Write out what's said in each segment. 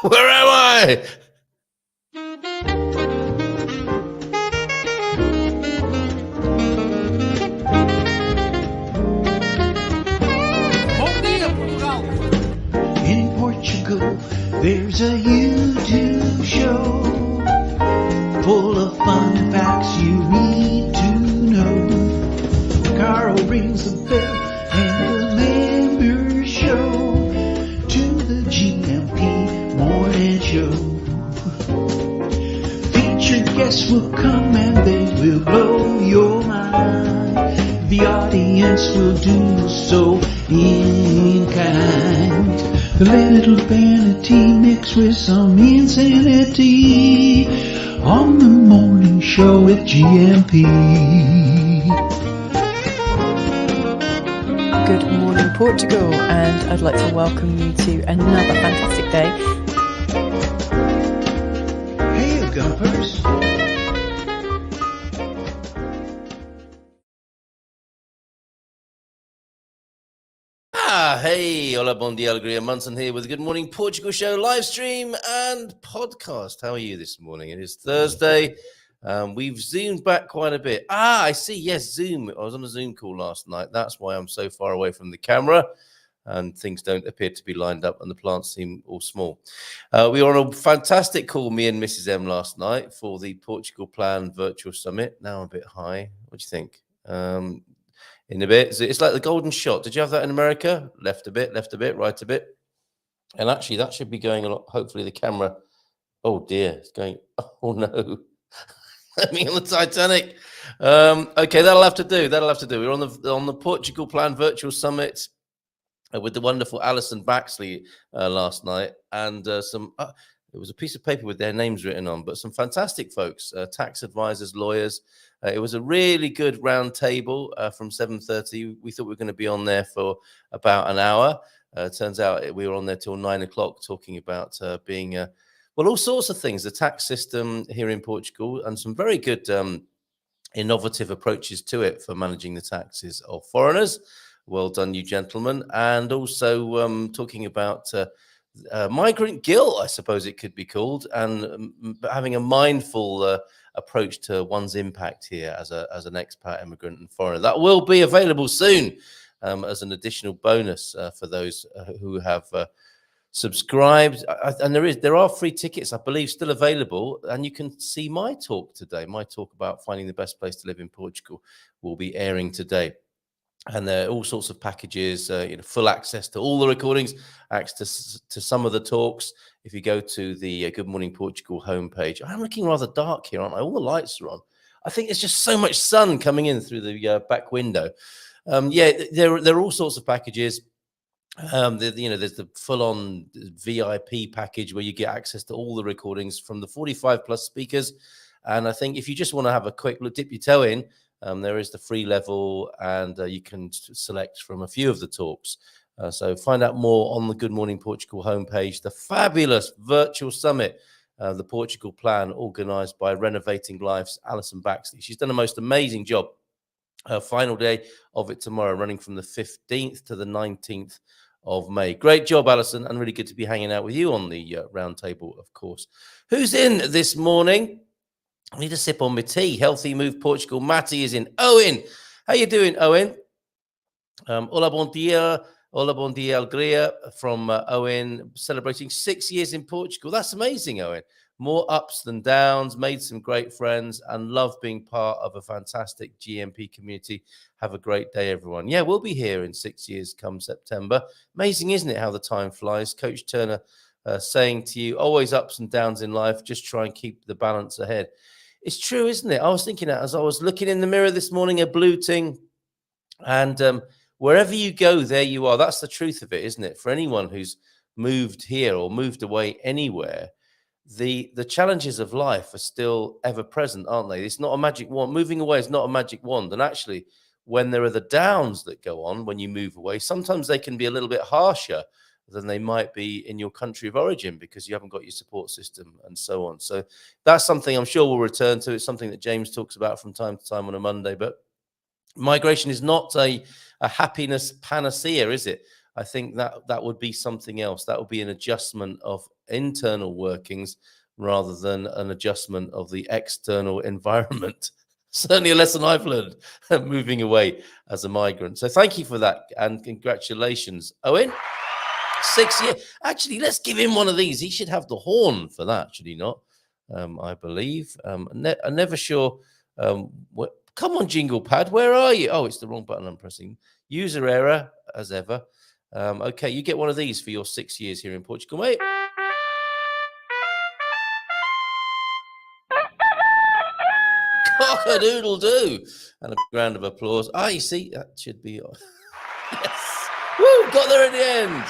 Where am I? Bom dia, Portugal! In Portugal, there's a YouTube show full of fun facts you need to know. Carl rings the bell and the members show to the GMP morning show. Featured guests will come and they will blow your mind. The audience will do so in kind. The little vanity mixed with some insanity on the morning show with GMP. Good morning, Portugal, and I'd like to welcome you to another fantastic day. Hey, Gumpers. Hey, hola, bon dia, alegria. Munson here with the Good Morning Portugal show live stream and podcast. How are you this morning? It is Thursday. We've zoomed back quite a bit. I see. Yes, Zoom. I was on a Zoom call last night. That's why I'm so far away from the camera and things don't appear to be lined up and the plants seem all small. We were on a fantastic call, me and Mrs. M, last night for the Portugal Plan Virtual Summit. Now I'm a bit high. What do you think? In a bit. It's like the golden shot. Did you have that in America? Left a bit, right a bit. And actually, that should be going a lot. Hopefully, the camera. Oh dear, it's going. Oh no, me on the Titanic. Okay, that'll have to do. We're on the Portugal Plan Virtual Summit with the wonderful Alison Baxley last night, and some. There was a piece of paper with their names written on, but some fantastic folks, tax advisors, lawyers. It was a really good round table from 7:30. We thought we were going to be on there for about an hour. Turns out we were on there till 9 o'clock talking about being, all sorts of things, the tax system here in Portugal and some very good innovative approaches to it for managing the taxes of foreigners. Well done, you gentlemen. And also talking about migrant guilt, I suppose it could be called, and having a mindful approach to one's impact here as an expat, immigrant and foreigner. That will be available soon as an additional bonus for those who have subscribed. And there are free tickets, I believe, still available, and you can see my talk today. My talk about finding the best place to live in Portugal will be airing today. And there are all sorts of packages, full access to all the recordings, access to some of the talks. If you go to the Good Morning Portugal homepage, I'm looking rather dark here, aren't I? All the lights are on. I think there's just so much sun coming in through the back window. There are all sorts of packages. There's the full-on VIP package where you get access to all the recordings from the 45 plus speakers. And I think if you just want to have a quick look, dip your toe in, there is the free level, and you can select from a few of the talks. So find out more on the Good Morning Portugal homepage. The fabulous virtual summit, the Portugal Plan, organised by Renovating Life's Alison Baxley. She's done a most amazing job. Her final day of it tomorrow, running from the 15th to the 19th of May. Great job, Alison, and really good to be hanging out with you on the round table, of course. Who's in this morning? I need a sip on my tea. Healthy Move Portugal. Matty is in. Owen, how you doing, Owen? Hola, bon dia, alegria from Owen, celebrating 6 years in Portugal. That's amazing, Owen. More ups than downs, made some great friends, and love being part of a fantastic GMP community. Have a great day, everyone. Yeah, we'll be here in 6 years come September. Amazing, isn't it, how the time flies? Coach Turner saying to you, always ups and downs in life. Just try and keep the balance ahead. It's true, isn't it? I was thinking that as I was looking in the mirror this morning, a blue ting, and wherever you go, there you are. That's the truth of it, isn't it? For anyone who's moved here or moved away anywhere, the challenges of life are still ever present, aren't they? It's not a magic wand. Moving away is not a magic wand. And actually, when there are the downs that go on when you move away, sometimes they can be a little bit harsher than they might be in your country of origin because you haven't got your support system and so on. So that's something I'm sure we'll return to. It's something that James talks about from time to time on a Monday. But migration is not a happiness panacea, is it? I think that would be something else. That would be an adjustment of internal workings rather than an adjustment of the external environment. Certainly a lesson I've learned moving away as a migrant. So thank you for that, and congratulations, Owen. 6 years. Actually, let's give him one of these. He should have the horn for that, should he not? I believe. I'm never sure. Come on, jingle pad. Where are you? Oh, it's the wrong button I'm pressing. User error, as ever. Okay, you get one of these for your 6 years here in Portugal, mate. Cock-a-doodle-doo. And a big round of applause. Ah, you see, that should be... Yes. Woo, got there at the end.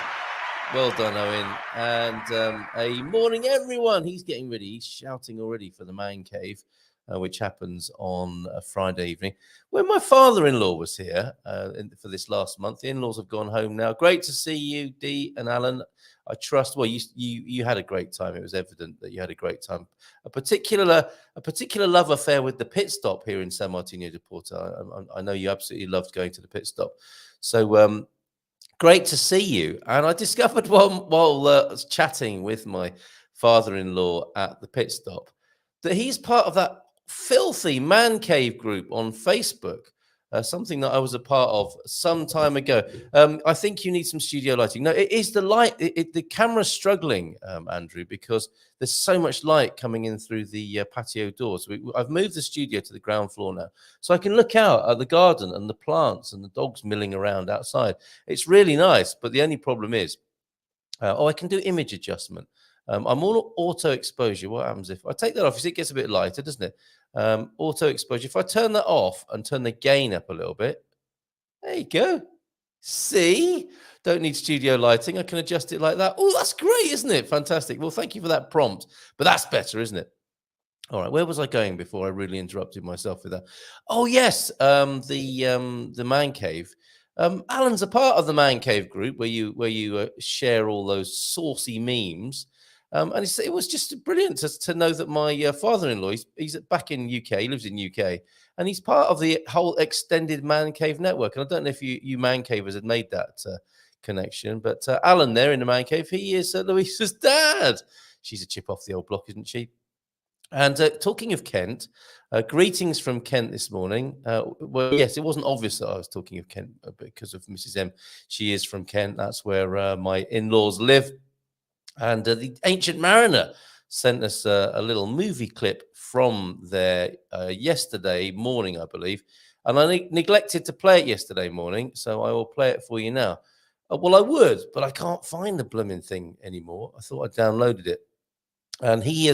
Well done, Owen. And a morning, everyone. He's getting ready. He's shouting already for the man cave, which happens on a Friday evening. When my father-in-law was here for this last month, the in-laws have gone home now. Great to see you, Dee and Alan. I trust. Well, you had a great time. It was evident that you had a great time. A particular love affair with the pit stop here in San Martino de Porto. I know you absolutely loved going to the pit stop. So great to see you. And I discovered while chatting with my father-in-law at the pit stop that he's part of that filthy man cave group on Facebook. Something that I was a part of some time ago. I think you need some studio lighting. No, it is the light. The camera's struggling, Andrew, because there's so much light coming in through the patio doors. I've moved the studio to the ground floor now, so I can look out at the garden and the plants and the dogs milling around outside. It's really nice, but the only problem is, I can do image adjustment. I'm on auto exposure. What happens if I take that off? You see, it gets a bit lighter, doesn't it? Auto exposure. If I turn that off and turn the gain up a little bit, there you go. See, don't need studio lighting. I can adjust it like that. Oh, that's great, isn't it? Fantastic. Well, thank you for that prompt. But that's better, isn't it? All right, where was I going before I really interrupted myself with that? Oh, yes, the man cave. Alan's a part of the man cave group where you share all those saucy memes. And it was just brilliant to know that my father-in-law, he's back in UK, he lives in UK, and he's part of the whole extended man cave network. And I don't know if you man cavers had made that connection, but Alan there in the man cave, he is Louisa's dad. She's a chip off the old block, isn't she? And talking of Kent, greetings from Kent this morning. Well, yes, it wasn't obvious that I was talking of Kent because of Mrs. M. She is from Kent. That's where my in-laws live. And the Ancient Mariner sent us a little movie clip from there yesterday morning, I believe. And I neglected to play it yesterday morning, so I will play it for you now. Well, I would, but I can't find the blooming thing anymore. I thought I downloaded it. And he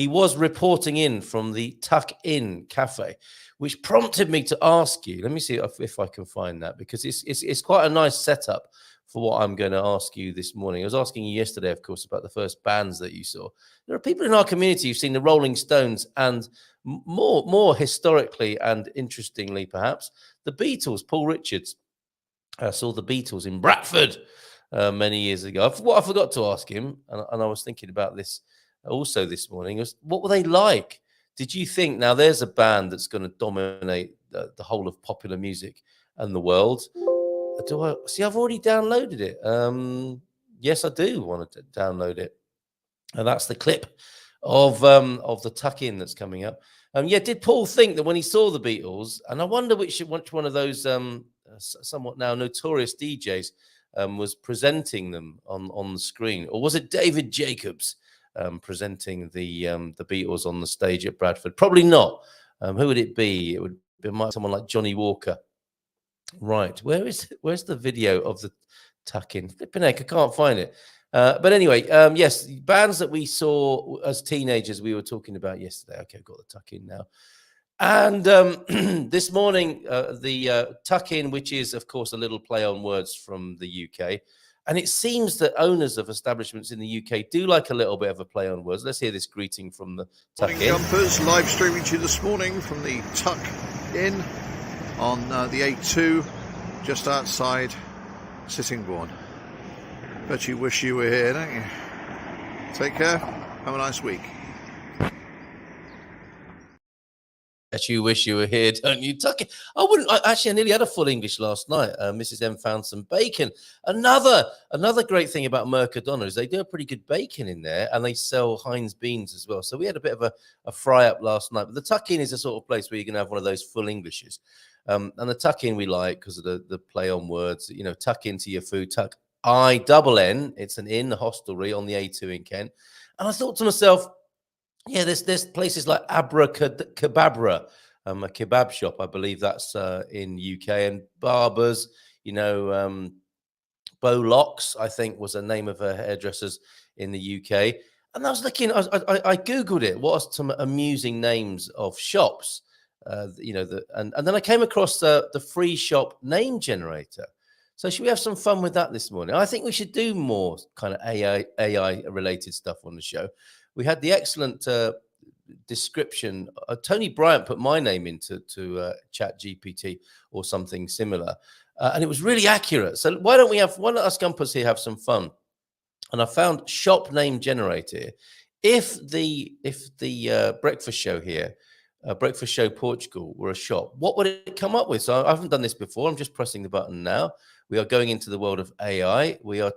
was reporting in from the Tuck In Cafe, which prompted me to ask you. Let me see if I can find that, because it's quite a nice setup for what I'm going to ask you this morning. I was asking you yesterday, of course, about the first bands that you saw. There are people in our community who've seen the Rolling Stones and more historically and interestingly, perhaps, the Beatles. Paul Richards saw the Beatles in Bradford many years ago. What I forgot to ask him, and I was thinking about this also this morning, was what were they like? Did you think, now there's a band that's going to dominate the whole of popular music and the world? Do I see? I've already downloaded it. Yes, I do want to download it, and that's the clip of the Tuck In that's coming up. Yeah, did Paul think that when he saw the Beatles, and I wonder which one of those somewhat now notorious DJs was presenting them on the screen, or was it David Jacobs presenting the Beatles on the stage at Bradford? Probably not. Who would it be? It would be someone like Johnny Walker. Right, where's the video of the Tuck In? Flipping heck, I can't find it. But anyway, yes, bands that we saw as teenagers we were talking about yesterday. Okay, I've got the Tuck In now. And this morning, the Tuck In, which is, of course, a little play on words from the UK. And it seems that owners of establishments in the UK do like a little bit of a play on words. Let's hear this greeting from the Tuck In. Jumpers, live streaming to you this morning from the Tuck In on the A2, just outside Sittingbourne. Bet you wish you were here, don't you? Take care. Have a nice week. Bet you wish you were here, don't you, Tuck in? I nearly had a full English last night. Mrs. M found some bacon. Another great thing about Mercadona is they do a pretty good bacon in there, and they sell Heinz beans as well. So we had a bit of a fry up last night. But the Tuck in is a sort of place where you can have one of those full Englishes. And the tuck in we like because of the play on words. You know, tuck into your food. Tuck I-double-N. It's an inn, a hostelry on the A2 in Kent. And I thought to myself, yeah, there's places like Abracadabra, a kebab shop. I believe that's in UK, and Barbers. You know, Bo Locks, I think, was the name of her hairdressers in the UK. And I was looking. I googled it. What are some amusing names of shops? You know, and then I came across the free shop name generator. So should we have some fun with that this morning? I think we should do more kind of AI related stuff on the show. We had the excellent description. Tony Bryant put my name into Chat GPT or something similar, and it was really accurate. So why don't us Gumpers here have some fun? And I found shop name generator. If the breakfast show here, Breakfast Show Portugal, were a shop, what would it come up with? So I haven't done this before. I'm just pressing the button now. We are going into the world of AI. We are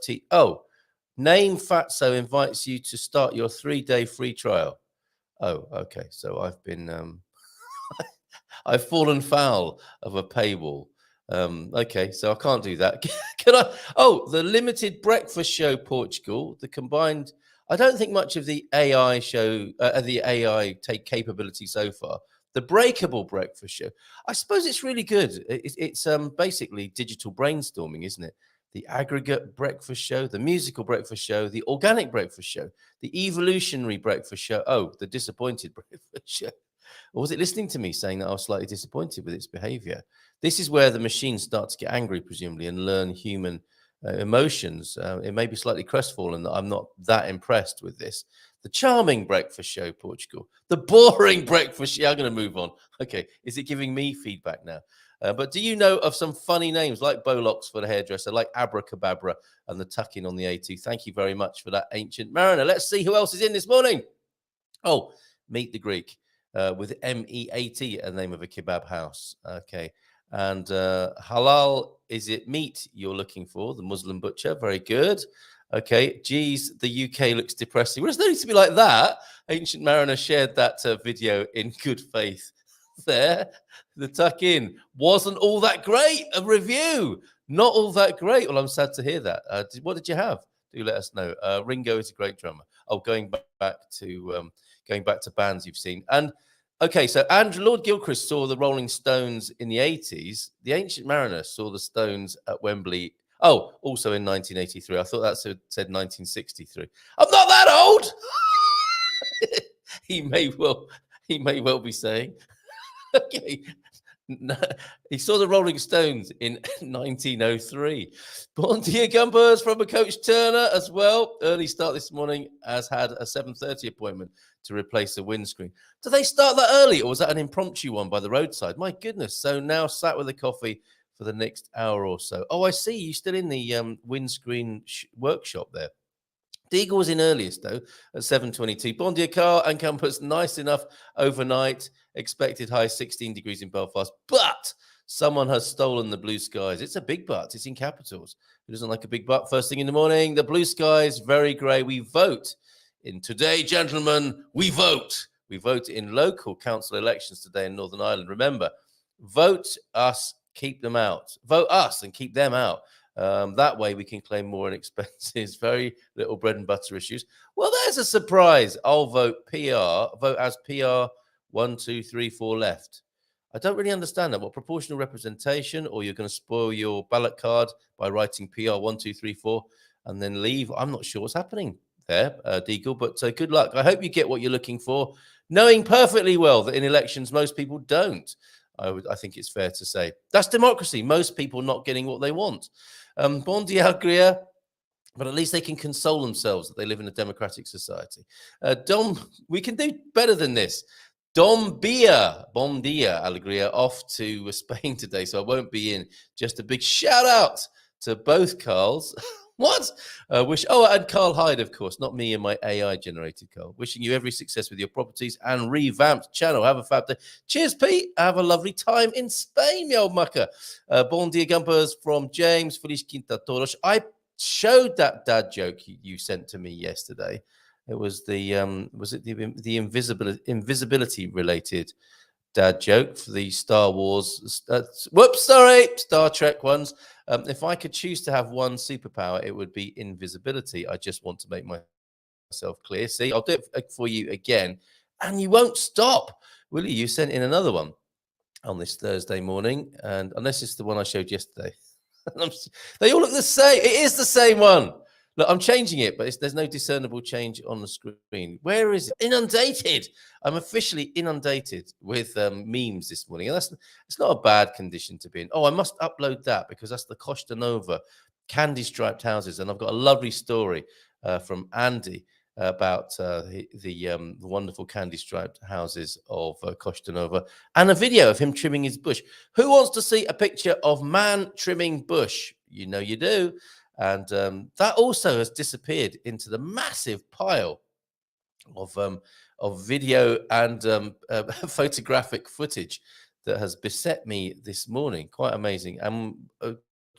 Name Fatso invites you to start your 3-day free trial. Oh, okay. So I've been I've fallen foul of a paywall. Okay, so I can't do that. Can I? Oh, the limited breakfast show Portugal, the combined. I don't think much of the AI show, the AI take capability so far. The breakable breakfast show. I suppose it's really good. It's basically digital brainstorming, isn't it? The aggregate breakfast show, the musical breakfast show, the organic breakfast show, the evolutionary breakfast show. Oh, the disappointed breakfast show. Or was it listening to me saying that I was slightly disappointed with its behavior? This is where the machine starts to get angry, presumably, and learn human emotions. It may be slightly crestfallen that I'm not that impressed with this. The charming breakfast show, Portugal. The boring breakfast show. I'm going to move on. Okay, is it giving me feedback now? But do you know of some funny names like Bolocks for the hairdresser, like Abracadabra and the tuck-in on the A2? Thank you very much for that, Ancient Mariner. Let's see who else is in this morning. Oh, Meet the Greek with MEAT, a name of a kebab house. Okay. And halal, is it meat you're looking for? The Muslim butcher. Very good. Okay. Geez, the UK looks depressing. Well, it doesn't need to be like that. Ancient Mariner shared that video in good faith there. The tuck in wasn't all that great. A review, not all that great. Well, I'm sad to hear that. What did you have? Do let us know. Ringo is a great drummer. Oh, going back to bands you've seen. And okay, so Lord Gilchrist saw the Rolling Stones in the 80s. The Ancient Mariner saw the Stones at Wembley. Oh, also in 1983. I thought that said 1963. I'm not that old. He may well be saying. Okay. No, he saw the Rolling Stones in 1903. Bon dia, Gumpers, from a Coach Turner as well. Early start this morning, has had a 7:30 appointment to replace a windscreen. Do they start that early, or was that an impromptu one by the roadside? My goodness. So now sat with a coffee for the next hour or so. Oh, I see. You're still in the windscreen workshop there. Deagle was in earliest, though, at 7:22. Bon dia, car and Campus, nice enough overnight. Expected high 16 degrees in Belfast. But someone has stolen the blue skies. It's a big but. It's in capitals. Who doesn't like a big but first thing in the morning? The blue skies, very grey. We vote in today, gentlemen. We vote. We vote in local council elections today in Northern Ireland. Remember, vote us, keep them out. Vote us and keep them out. That way we can claim more in expenses. Very little bread and butter issues. Well, there's a surprise. I'll vote PR. Vote as PR 1, 2, 3, 4 left. I don't really understand that. What, proportional representation, or you're going to spoil your ballot card by writing PR 1, 2, 3, 4 and then leave? I'm not sure what's happening there, Deagle, but good luck. I hope you get what you're looking for, knowing perfectly well that in elections most people don't. I think it's fair to say that's democracy. Most people not getting what they want. Bon dia, Gria, but at least they can console themselves that they live in a democratic society. Dom, we can do better than this. Bon dia, Alegria, off to Spain today, so I won't be in. Just a big shout out to both Carls. What? And Carl Hyde, of course, not me and my AI generated Carl. Wishing you every success with your properties and revamped channel. Have a fab day. Cheers, Pete. Have a lovely time in Spain, me old mucker. Bon dia, Gumpers from James. Feliz Quinta Toros. I showed that dad joke you sent to me yesterday. It was the invisibility related dad joke for the Star Wars. Star Trek ones. If I could choose to have one superpower, it would be invisibility. I just want to make myself clear. See, I'll do it for you again, and you won't stop, will you? You sent in another one on this Thursday morning, and unless it's the one I showed yesterday, they all look the same. It is the same one. Look, I'm changing it, but there's no discernible change on the screen. Where is it? Inundated. I'm officially inundated with memes this morning. And it's not a bad condition to be in. Oh, I must upload that because that's the Costa Nova candy striped houses. And I've got a lovely story from Andy about the wonderful candy striped houses of Costa Nova and a video of him trimming his bush. Who wants to see a picture of man trimming bush? You know you do. And that also has disappeared into the massive pile of video and photographic footage that has beset me this morning. Quite amazing.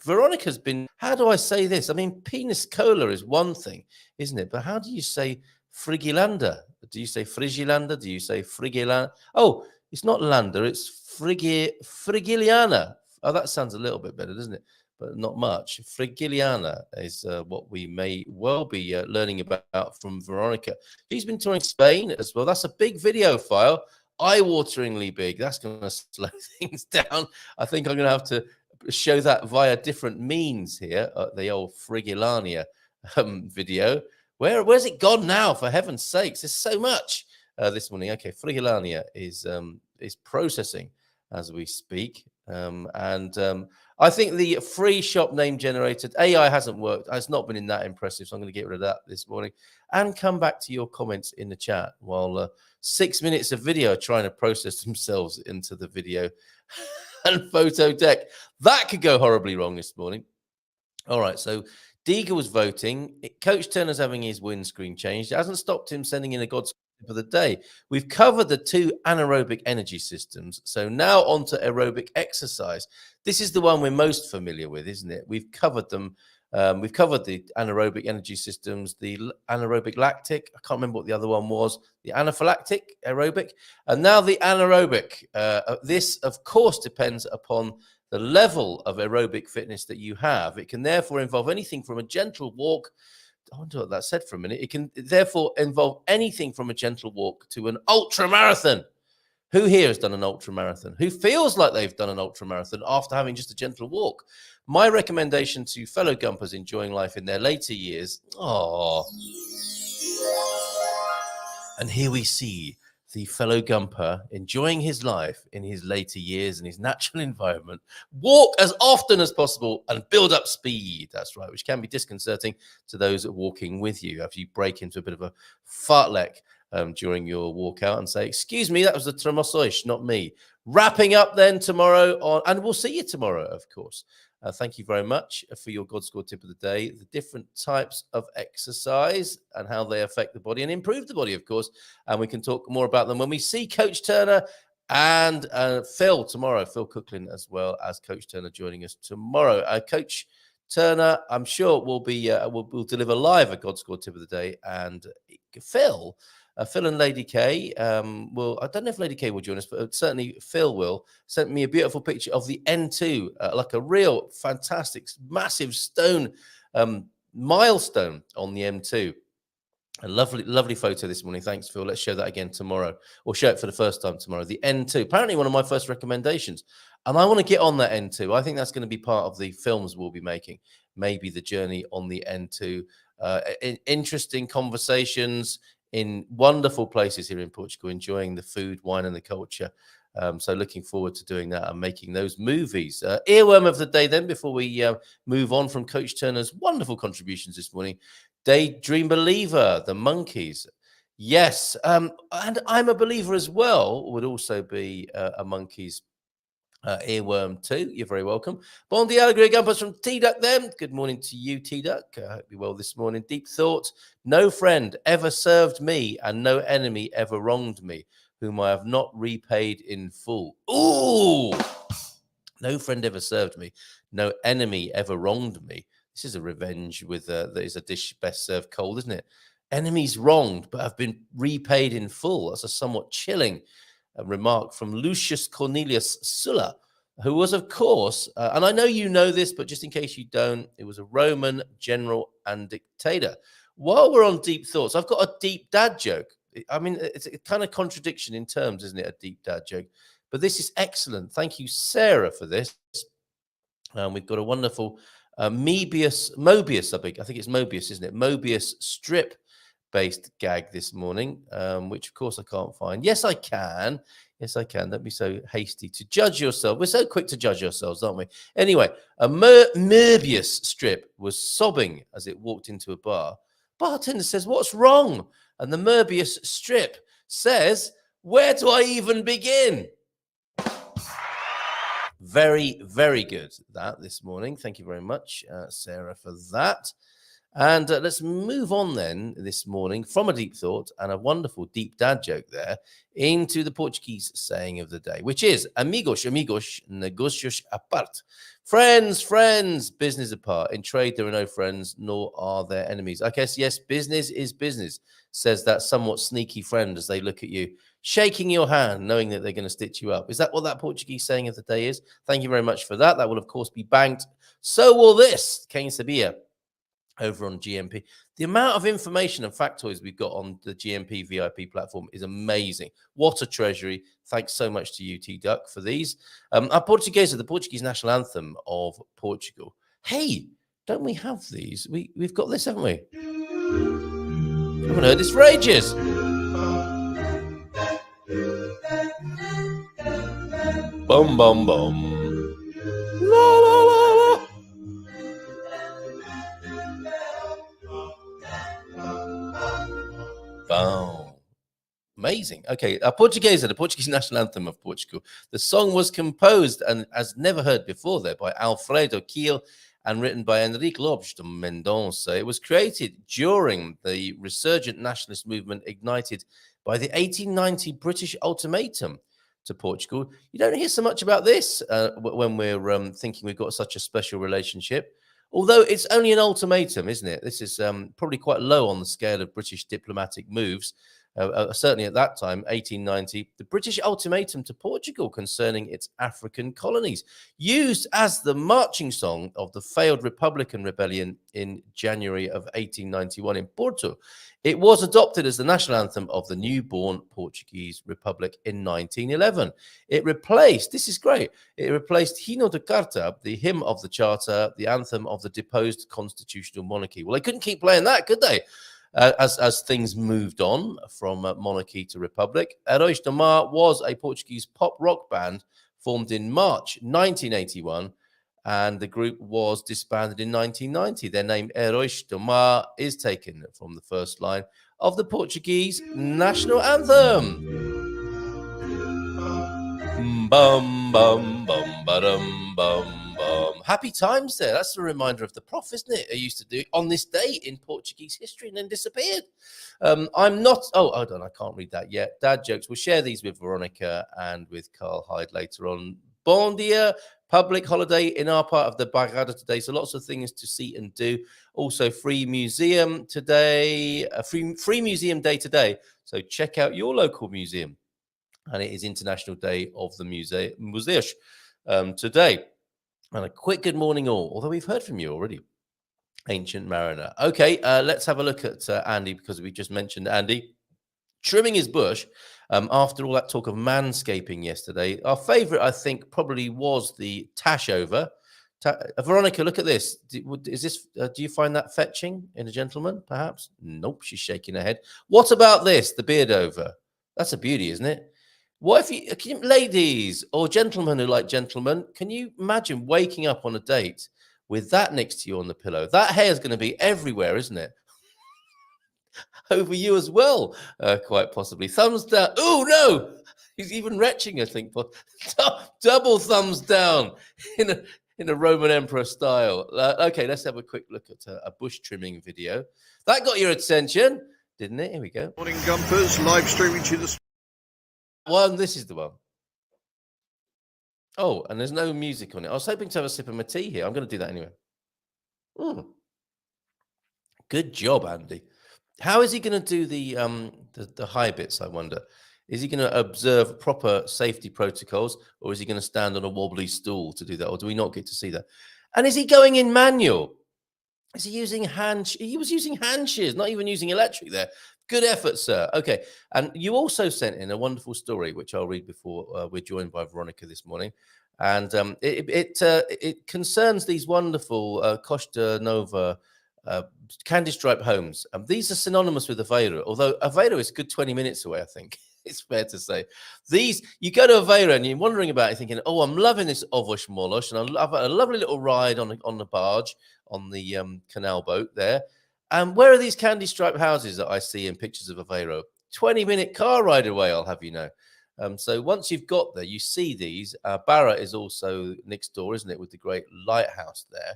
Veronica's been, how do I say this? I mean, penis cola is one thing, isn't it? But how do you say Frigilanda? Do you say Frigilanda? Do you say Frigilana? Oh, it's not Landa, it's Frigiliana. Oh, that sounds a little bit better, doesn't it? But not much. Frigiliana is what we may well be learning about from Veronica. She's been touring Spain as well. That's a big video file, eye-wateringly big. That's going to slow things down. I think I'm going to have to show that via different means here, the old Frigilania video. Where's it gone now, for heaven's sakes? There's so much this morning. Okay, Frigilania is processing as we speak. I think the free shop name generated AI hasn't worked. It's not been that impressive, so I'm going to get rid of that this morning and come back to your comments in the chat while 6 minutes of video trying to process themselves into the video and photo deck. That could go horribly wrong this morning. All right, so Deeger was voting. Coach Turner's having his windscreen changed. It hasn't stopped him sending in a God's for the day. We've covered the 2 anaerobic energy systems. So now on to aerobic exercise. This is the one we're most familiar with, isn't it? We've covered them. We've covered the anaerobic energy systems, the anaerobic lactic. I can't remember what the other one was. The anaphylactic aerobic. And now the anaerobic. This, of course, depends upon the level of aerobic fitness that you have. It can therefore involve anything from a gentle walk. I wonder what that said for a minute. It can therefore involve anything from a gentle walk to an ultra marathon. Who here has done an ultra marathon? Who feels like they've done an ultra marathon after having just a gentle walk? My recommendation to fellow Gumpers enjoying life in their later years. And here we see the fellow Gumper enjoying his life in his later years in his natural environment. Walk as often as possible and build up speed. That's right, which can be disconcerting to those walking with you after you break into a bit of a fartlek during your walk out and say, excuse me, that was the Tremosoish, not me. Wrapping up then tomorrow on, and we'll see you tomorrow, of course. Thank you very much for your God Score tip of the day. The different types of exercise and how they affect the body and improve the body, of course. And we can talk more about them when we see Coach Turner and Phil tomorrow. Phil Cooklin as well as Coach Turner joining us tomorrow. Coach Turner, I'm sure, will be will deliver live a God Score tip of the day. And Phil and Lady K will, I don't know if Lady K will join us, but certainly Phil will, sent me a beautiful picture of the N2, like a real fantastic, massive stone milestone on the M2. A lovely photo this morning. Thanks, Phil. Let's show that again tomorrow, or show it for the first time tomorrow. The N2, apparently one of my first recommendations. And I want to get on that N2. I think that's going to be part of the films we'll be making. Maybe the journey on the N2. Interesting conversations in wonderful places here in Portugal, enjoying the food, wine, and the culture. So looking forward to doing that and making those movies. Earworm of the day then, before we move on from Coach Turner's wonderful contributions this morning. Daydream Believer, the Monkeys. Yes, and I'm a believer as well, would also be a Monkeys Earworm too, you're very welcome. Bon dia, alegria, gumpers from T-Duck then. Good morning to you, T-Duck. I hope you're well this morning. Deep thought. No friend ever served me and no enemy ever wronged me, whom I have not repaid in full. Ooh! No friend ever served me. No enemy ever wronged me. This is a revenge with that is a dish best served cold, isn't it? Enemies wronged, but have been repaid in full. That's a somewhat chilling remark from Lucius Cornelius Sulla, who was, of course, and I know you know this, but just in case you don't, it was a Roman general and dictator. While we're on deep thoughts, I've got a deep dad joke. I mean, it's a kind of contradiction in terms, isn't it? A deep dad joke. But this is excellent. Thank you, Sarah, for this. We've got a wonderful Mobius, I think it's Mobius, isn't it? Mobius strip based gag this morning, which of course I can't find. Yes, I can. Yes, I can. Don't be so hasty to judge yourself. We're so quick to judge ourselves, aren't we? Anyway, a Mobius strip was sobbing as it walked into a bar. Bartender says, "What's wrong?" And the Mobius strip says, "Where do I even begin?" Very, very good that this morning. Thank you very much, Sarah, for that. And let's move on then this morning from a deep thought and a wonderful deep dad joke there into the Portuguese saying of the day, which is amigos, amigos, negocios apart. Friends, friends, business apart. In trade, there are no friends, nor are there enemies. I guess, yes, business is business, says that somewhat sneaky friend as they look at you, shaking your hand, knowing that they're going to stitch you up. Is that what that Portuguese saying of the day is? Thank you very much for that. That will, of course, be banked. So will this. Quem sabia? Over on GMP. The amount of information and factoids we've got on the GMP VIP platform is amazing. What a treasury. Thanks so much to you, T-Duck, for these. Our Portuguese, the Portuguese national anthem of Portugal. Hey, don't we have these? We've got this, haven't we? Haven't heard this for ages. Bum, bum, bum. La, la, la, la. Wow. Amazing. Okay, Portuguesa, the Portuguese national anthem of Portugal. The song was composed and as never heard before there by Alfredo Kiel and written by Enrique Lopes de Mendonça. It was created during the resurgent nationalist movement ignited by the 1890 British ultimatum to Portugal. You don't hear so much about this when we're thinking we've got such a special relationship. Although it's only an ultimatum, isn't it? This is probably quite low on the scale of British diplomatic moves. Certainly at that time, 1890, the British ultimatum to Portugal concerning its African colonies, used as the marching song of the failed Republican rebellion in January of 1891 in Porto. It was adopted as the national anthem of the newborn Portuguese Republic in 1911. It replaced, this is great, it replaced Hino de Carta, the hymn of the charter, the anthem of the deposed constitutional monarchy. Well, they couldn't keep playing that, could they? As things moved on from monarchy to republic. Heróis do Mar was a Portuguese pop rock band formed in March 1981, and the group was disbanded in 1990. Their name, Heróis do Mar, is taken from the first line of the Portuguese national anthem. Bum, bum, bum, ba-dum, bum. Happy times there. That's a reminder of the prof, isn't it? I used to do on this day in Portuguese history and then disappeared. I'm not. Oh, hold on. I can't read that yet. Dad jokes. We'll share these with Veronica and with Carl Hyde later on. Bon dia. Public holiday in our part of the Bairrada today. So lots of things to see and do. Also free museum today. Free museum day today. So check out your local museum. And it is International Day of the Museus today. And a quick good morning all, although we've heard from you already, Ancient Mariner. Okay, let's have a look at Andy, because we just mentioned Andy trimming his bush after all that talk of manscaping yesterday. Our favourite, I think, probably was the tash over. Veronica, look at this. Is this? Do you find that fetching in a gentleman, perhaps? Nope, she's shaking her head. What about this, the beard over? That's a beauty, isn't it? What if ladies or gentlemen who like gentlemen, can you imagine waking up on a date with that next to you on the pillow? That hair is going to be everywhere, isn't it? Over you as well, quite possibly. Thumbs down. Oh, no. He's even retching, I think. Double thumbs down in a Roman emperor style. Okay, let's have a quick look at a bush trimming video. That got your attention, didn't it? Here we go. Morning Gumpers, live streaming to you this One, this is the one. Oh, and there's no music on it. I was hoping to have a sip of my tea here. I'm going to do that anyway. Good job, Andy. How is he going to do the high bits, I wonder? Is he going to observe proper safety protocols, or is he going to stand on a wobbly stool to do that, or do we not get to see that? And is he going in manual? Is he using He was using hand shears, not even using electric there. Good effort, sir. Okay. And you also sent in a wonderful story, which I'll read before we're joined by Veronica this morning. And it concerns these wonderful Costa Nova candy stripe homes. These are synonymous with Aveiro, although Aveiro is a good 20 minutes away, I think. It's fair to say. You go to Aveiro and you're wondering about it, thinking, oh, I'm loving this Ovos Molos, and I love a lovely little ride on the barge, on the canal boat there. And where are these candy stripe houses that I see in pictures of Aveiro? 20-minute car ride away, I'll have you know. So once you've got there, you see these. Barra is also next door, isn't it, with the great lighthouse there.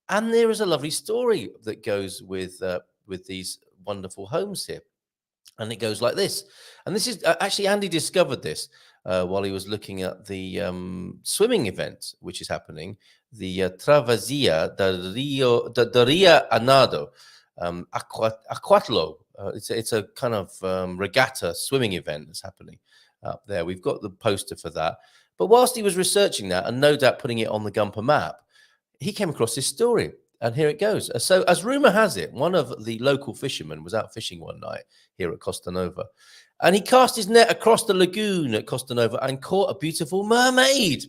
And there is a lovely story that goes with these wonderful homes here. And it goes like this. And this is actually Andy discovered this while he was looking at the swimming event, which is happening, the Travessia da Rio Anado Aquatlo. It's a kind of regatta swimming event that's happening up there. We've got the poster for that. But whilst he was researching that, and no doubt putting it on the Gumper map, he came across this story. And here it goes. So, as rumor has it, one of the local fishermen was out fishing one night here at Costa Nova, and he cast his net across the lagoon at Costa Nova and caught a beautiful mermaid.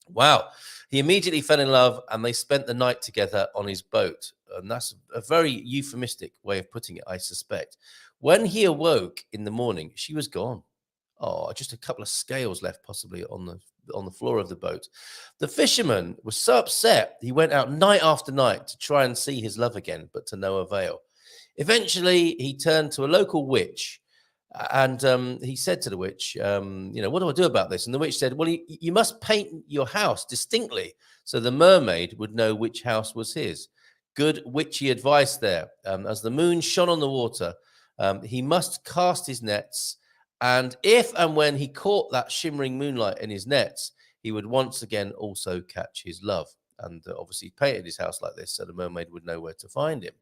Wow. He immediately fell in love, and they spent the night together on his boat. And that's a very euphemistic way of putting it, I suspect. When he awoke in the morning, she was gone. Oh, just a couple of scales left possibly on the floor of the boat. The fisherman was so upset, he went out night after night to try and see his love again, but to no avail. Eventually, he turned to a local witch, and he said to the witch, what do I do about this? And the witch said, well, you must paint your house distinctly so the mermaid would know which house was his. Good witchy advice there. As the moon shone on the water, he must cast his nets, and if and when he caught that shimmering moonlight in his nets, he would once again also catch his love. And obviously painted his house like this so the mermaid would know where to find him.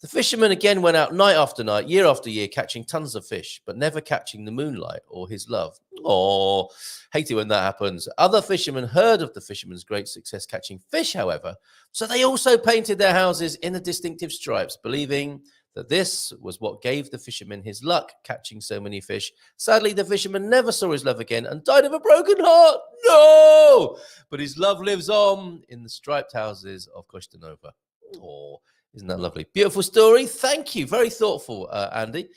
The fisherman again went out night after night, year after year, catching tons of fish, but never catching the moonlight or his love. Oh, hate it when that happens. Other fishermen heard of the fisherman's great success catching fish, however, so they also painted their houses in the distinctive stripes, believing that this was what gave the fisherman his luck, catching so many fish. Sadly, the fisherman never saw his love again and died of a broken heart. No! But his love lives on in the striped houses of Costa Nova. Oh, isn't that lovely? Beautiful story. Thank you. Very thoughtful, Andy,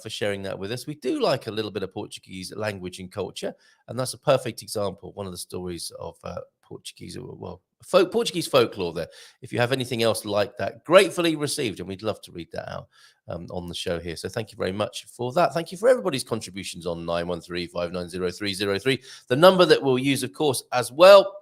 for sharing that with us. We do like a little bit of Portuguese language and culture, and that's a perfect example, one of the stories of Portuguese folklore there. If you have anything else like that, gratefully received, and we'd love to read that out on the show here. So thank you very much for that. Thank you for everybody's contributions on 913-590-303, the number that we'll use, of course, as well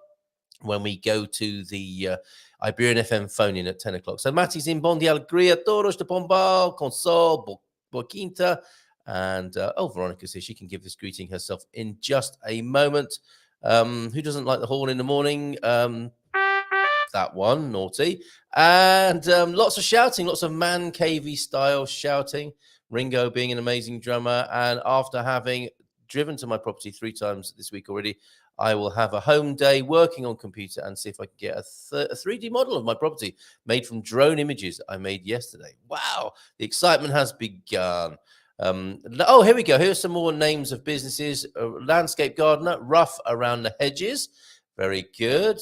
when we go to the Iberian FM phone-in at 10 o'clock. So Matty's in Bon Dia Alegria, Toros de Pombal, Consol, Boquinta, and Veronica's here. She can give this greeting herself in just a moment. Who doesn't like the horn in the morning? That one, naughty. And lots of shouting, lots of man cavey style shouting. Ringo being an amazing drummer. And after having driven to my property 3 times this week already, I will have a home day working on computer and see if I can get a 3D model of my property made from drone images I made yesterday. Wow, the excitement has begun. Here we go. Here's some more names of businesses. Landscape gardener, rough around the hedges. Very good.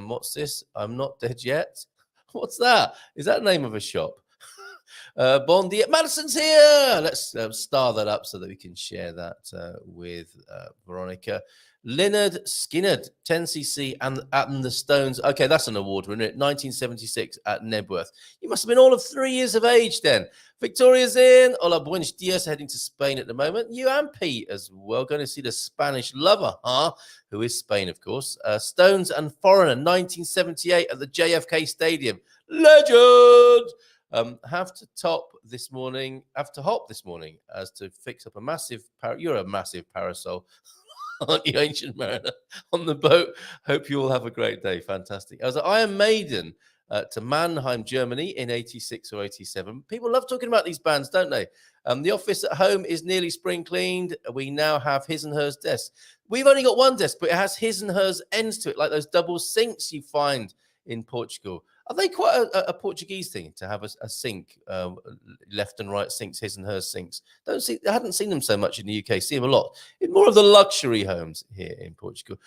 What's this? I'm not dead yet. What's that? Is that the name of a shop? Bondi. Madison's here. Let's star that up so that we can share that with Veronica. Leonard Skinner, 10cc and the Stones. Okay, that's an award winner, 1976 at Nebworth. You must have been all of 3 years of age then. Victoria's in. Hola, buenos dias, heading to Spain at the moment. You and Pete as well, going to see the Spanish Lover, who is Spain, of course. Stones and Foreigner, 1978 at the JFK Stadium. Legend! Have to hop this morning as to fix up a massive you're a massive parasol, aren't you, Ancient Mariner, on the boat. Hope you all have a great day. Fantastic. I was at Iron Maiden to Mannheim, Germany in 86 or 87. People love talking about these bands, don't they? The office at home is nearly spring cleaned. We now have his and hers desks. We've only got one desk, but it has his and hers ends to it, like those double sinks you find in Portugal. Are they quite a Portuguese thing to have a sink, left and right sinks, his and hers sinks? I hadn't seen them so much in the UK. See them a lot. It's more of the luxury homes here in Portugal.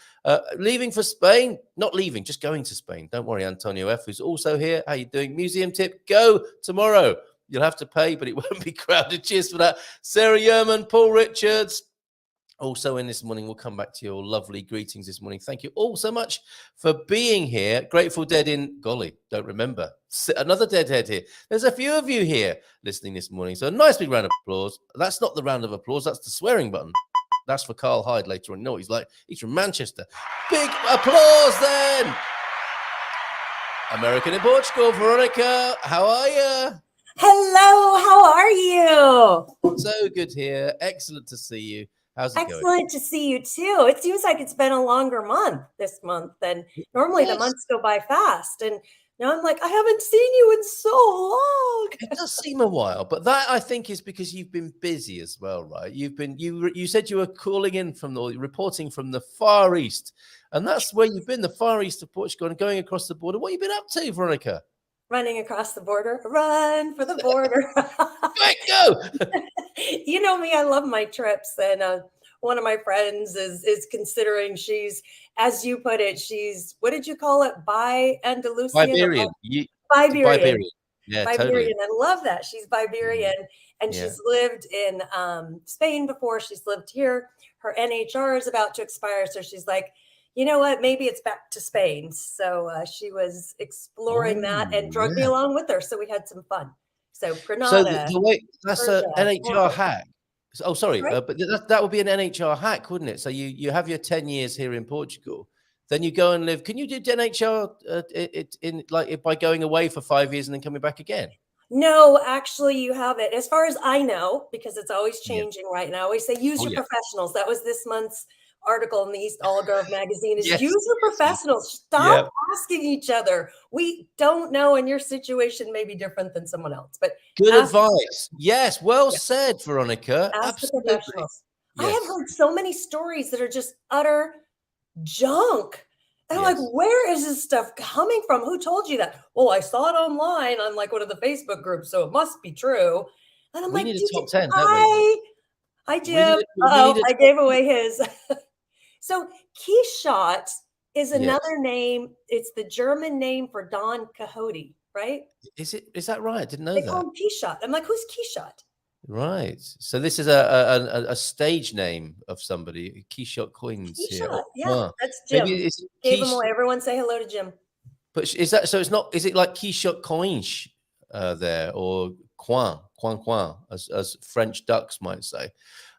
Leaving for Spain? Not leaving, just going to Spain. Don't worry, Antonio F, who's also here. How you doing? Museum tip: go tomorrow. You'll have to pay, but it won't be crowded. Cheers for that. Sarah Yerman, Paul Richards. Also in this morning, we'll come back to your lovely greetings this morning. Thank you all so much for being here. Grateful Dead in, golly, don't remember. Another deadhead here. There's a few of you here listening this morning. So a nice big round of applause. That's not the round of applause. That's the swearing button. That's for Carl Hyde later on. No, he's from Manchester. Big applause then. American in Portugal, Veronica, how are you? Hello, how are you? So good here. Excellent to see you. How's it going? Excellent to see you too. It seems like it's been a longer month this month than normally. Yes. The months go by fast. And now I'm like, I haven't seen you in so long. It does seem a while, but that I think is because you've been busy as well, right? You said you were calling in reporting from the Far East, and that's where you've been, the Far East of Portugal, and going across the border. What have you been up to, Veronica? Running across the border. Run for the border. Quick, go! You know me, I love my trips. And one of my friends is considering, she's, as you put it, she's, what did you call it? Bi-Andalusian? Iberian. Iberian. Yeah, Iberian. totally. I love that. She's Iberian, and she's lived in Spain before. She's lived here. Her NHR is about to expire. So she's like, you know what? Maybe it's back to Spain. So she was exploring that and drug me along with her. So we had some fun. So Granada. So the way that's an NHR Portugal. hack. Oh, sorry, Right? but that would be an NHR hack, wouldn't it? So you have your 10 years here in Portugal, then you go and live. Can you do NHR by going away for 5 years and then coming back again? No, actually, you have it. As far as I know, because it's always changing right now. I always say use your professionals. That was this month's article in the East Algarve magazine, is use your professionals. Stop asking each other. We don't know, and your situation may be different than someone else. But good advice. Yes, well said, Veronica. Ask the professionals. Yes. I have heard so many stories that are just utter junk. And I'm like, where is this stuff coming from? Who told you that? Well, I saw it online on like one of the Facebook groups, so it must be true. And I'm we like, need a top 10, don't we? Hi, Jim. I gave away his. So Quichotte is another name. It's the German name for Don Quixote, right? Is that right? I didn't know they that. call him Quichotte. I'm like, who's Quichotte? Right. So this is a stage name of somebody. Quichotte coins here. Yeah, that's Jim. Gave him away. Everyone say hello to Jim. But is that so? It's not. Is it like Quichotte coins there, or coin, as French ducks might say?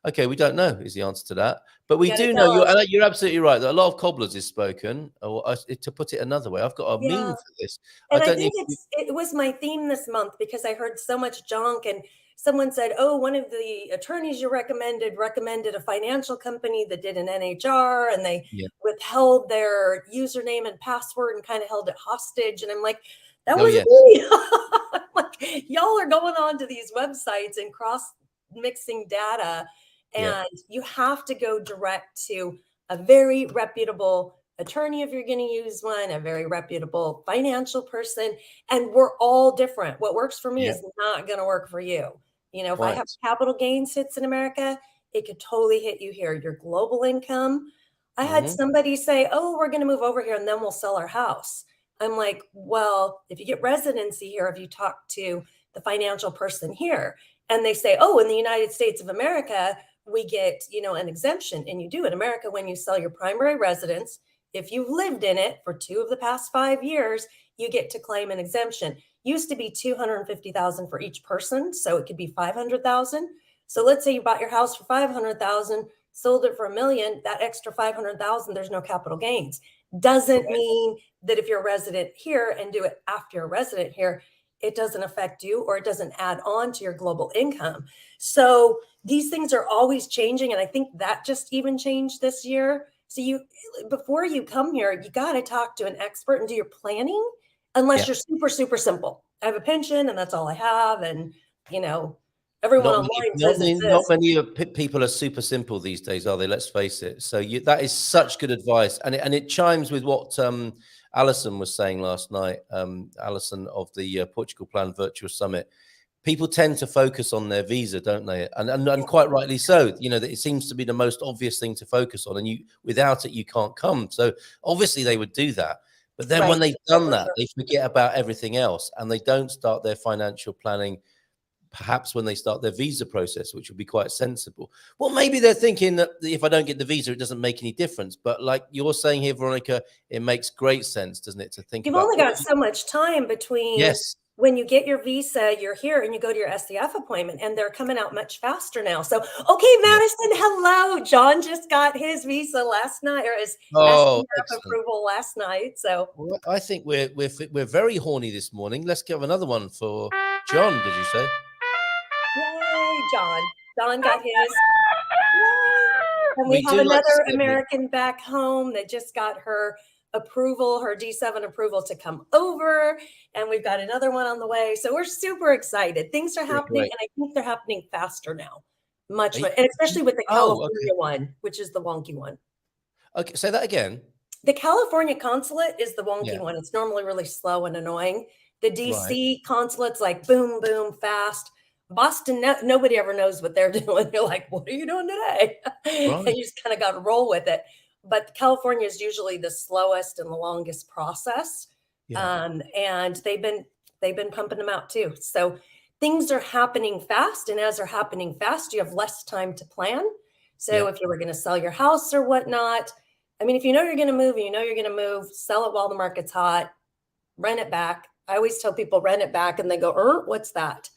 Okay, we don't know is the answer to that. But we do know you're absolutely right that a lot of cobblers is spoken. Or to put it another way, I've got a meme for this. And I think it was my theme this month because I heard so much junk, and someone said, oh, one of the attorneys you recommended a financial company that did an NHR, and they withheld their username and password and kind of held it hostage. And I'm like, that was me. Like, y'all are going on to these websites and cross-mixing data. And you have to go direct to a very reputable attorney if you're going to use one, a very reputable financial person. And we're all different. What works for me is not going to work for you. You know, if I have capital gains hits in America, it could totally hit you here. Your global income. I had somebody say, oh, we're going to move over here and then we'll sell our house. I'm like, well, if you get residency here, if you talk to the financial person here and they say, oh, in the United States of America, we get, an exemption. And you do in America when you sell your primary residence. If you've lived in it for 2 of the past 5 years, you get to claim an exemption. Used to be $250,000 for each person, so it could be $500,000. So let's say you bought your house for $500,000, sold it for $1 million. That extra $500,000, there's no capital gains. Doesn't mean that if you're a resident here and do it after you're a resident here, it doesn't affect you or it doesn't add on to your global income. So these things are always changing, and I think that just even changed this year. So before you come here, you got to talk to an expert and do your planning, unless you're super, super simple. I have a pension and that's all I have. And, everyone online says it's this. Not many people are super simple these days, are they? Let's face it. So that is such good advice. And it chimes with what Alison was saying last night, Alison of the Portugal Plan Virtual Summit. People tend to focus on their visa, don't they? And quite rightly so. That it seems to be the most obvious thing to focus on. And without it, you can't come. So obviously they would do that. But then when they've done that, they forget about everything else and they don't start their financial planning, perhaps when they start their visa process, which would be quite sensible. Well, maybe they're thinking that if I don't get the visa, it doesn't make any difference. But like you're saying here, Veronica, it makes great sense, doesn't it, to think You've only got so much time between when you get your visa, you're here and you go to your SDF appointment, and they're coming out much faster now. So, okay, Madison, hello. John just got his visa last night, or his SDF approval last night. So I think we're very horny this morning. Let's give another one for John, did you say? Yay, John. John got his. Yay. And we have another American back home that just got her approval, her D7 approval to come over. And we've got another one on the way. So we're super excited. Things are happening, and I think they're happening faster now. Much more, and especially with the California one, which is the wonky one. Okay, say that again. The California consulate is the wonky one. It's normally really slow and annoying. The DC consulate's like boom, boom, fast. Boston, nobody ever knows what they're doing. You're like, what are you doing today? And you just kind of got to roll with it. But California is usually the slowest and the longest process. And they've been pumping them out too. So things are happening fast. And as they're happening fast, you have less time to plan. So if you were going to sell your house or whatnot, I mean, if you know you're going to move and you know you're going to move, sell it while the market's hot, rent it back. I always tell people rent it back and they go, what's that?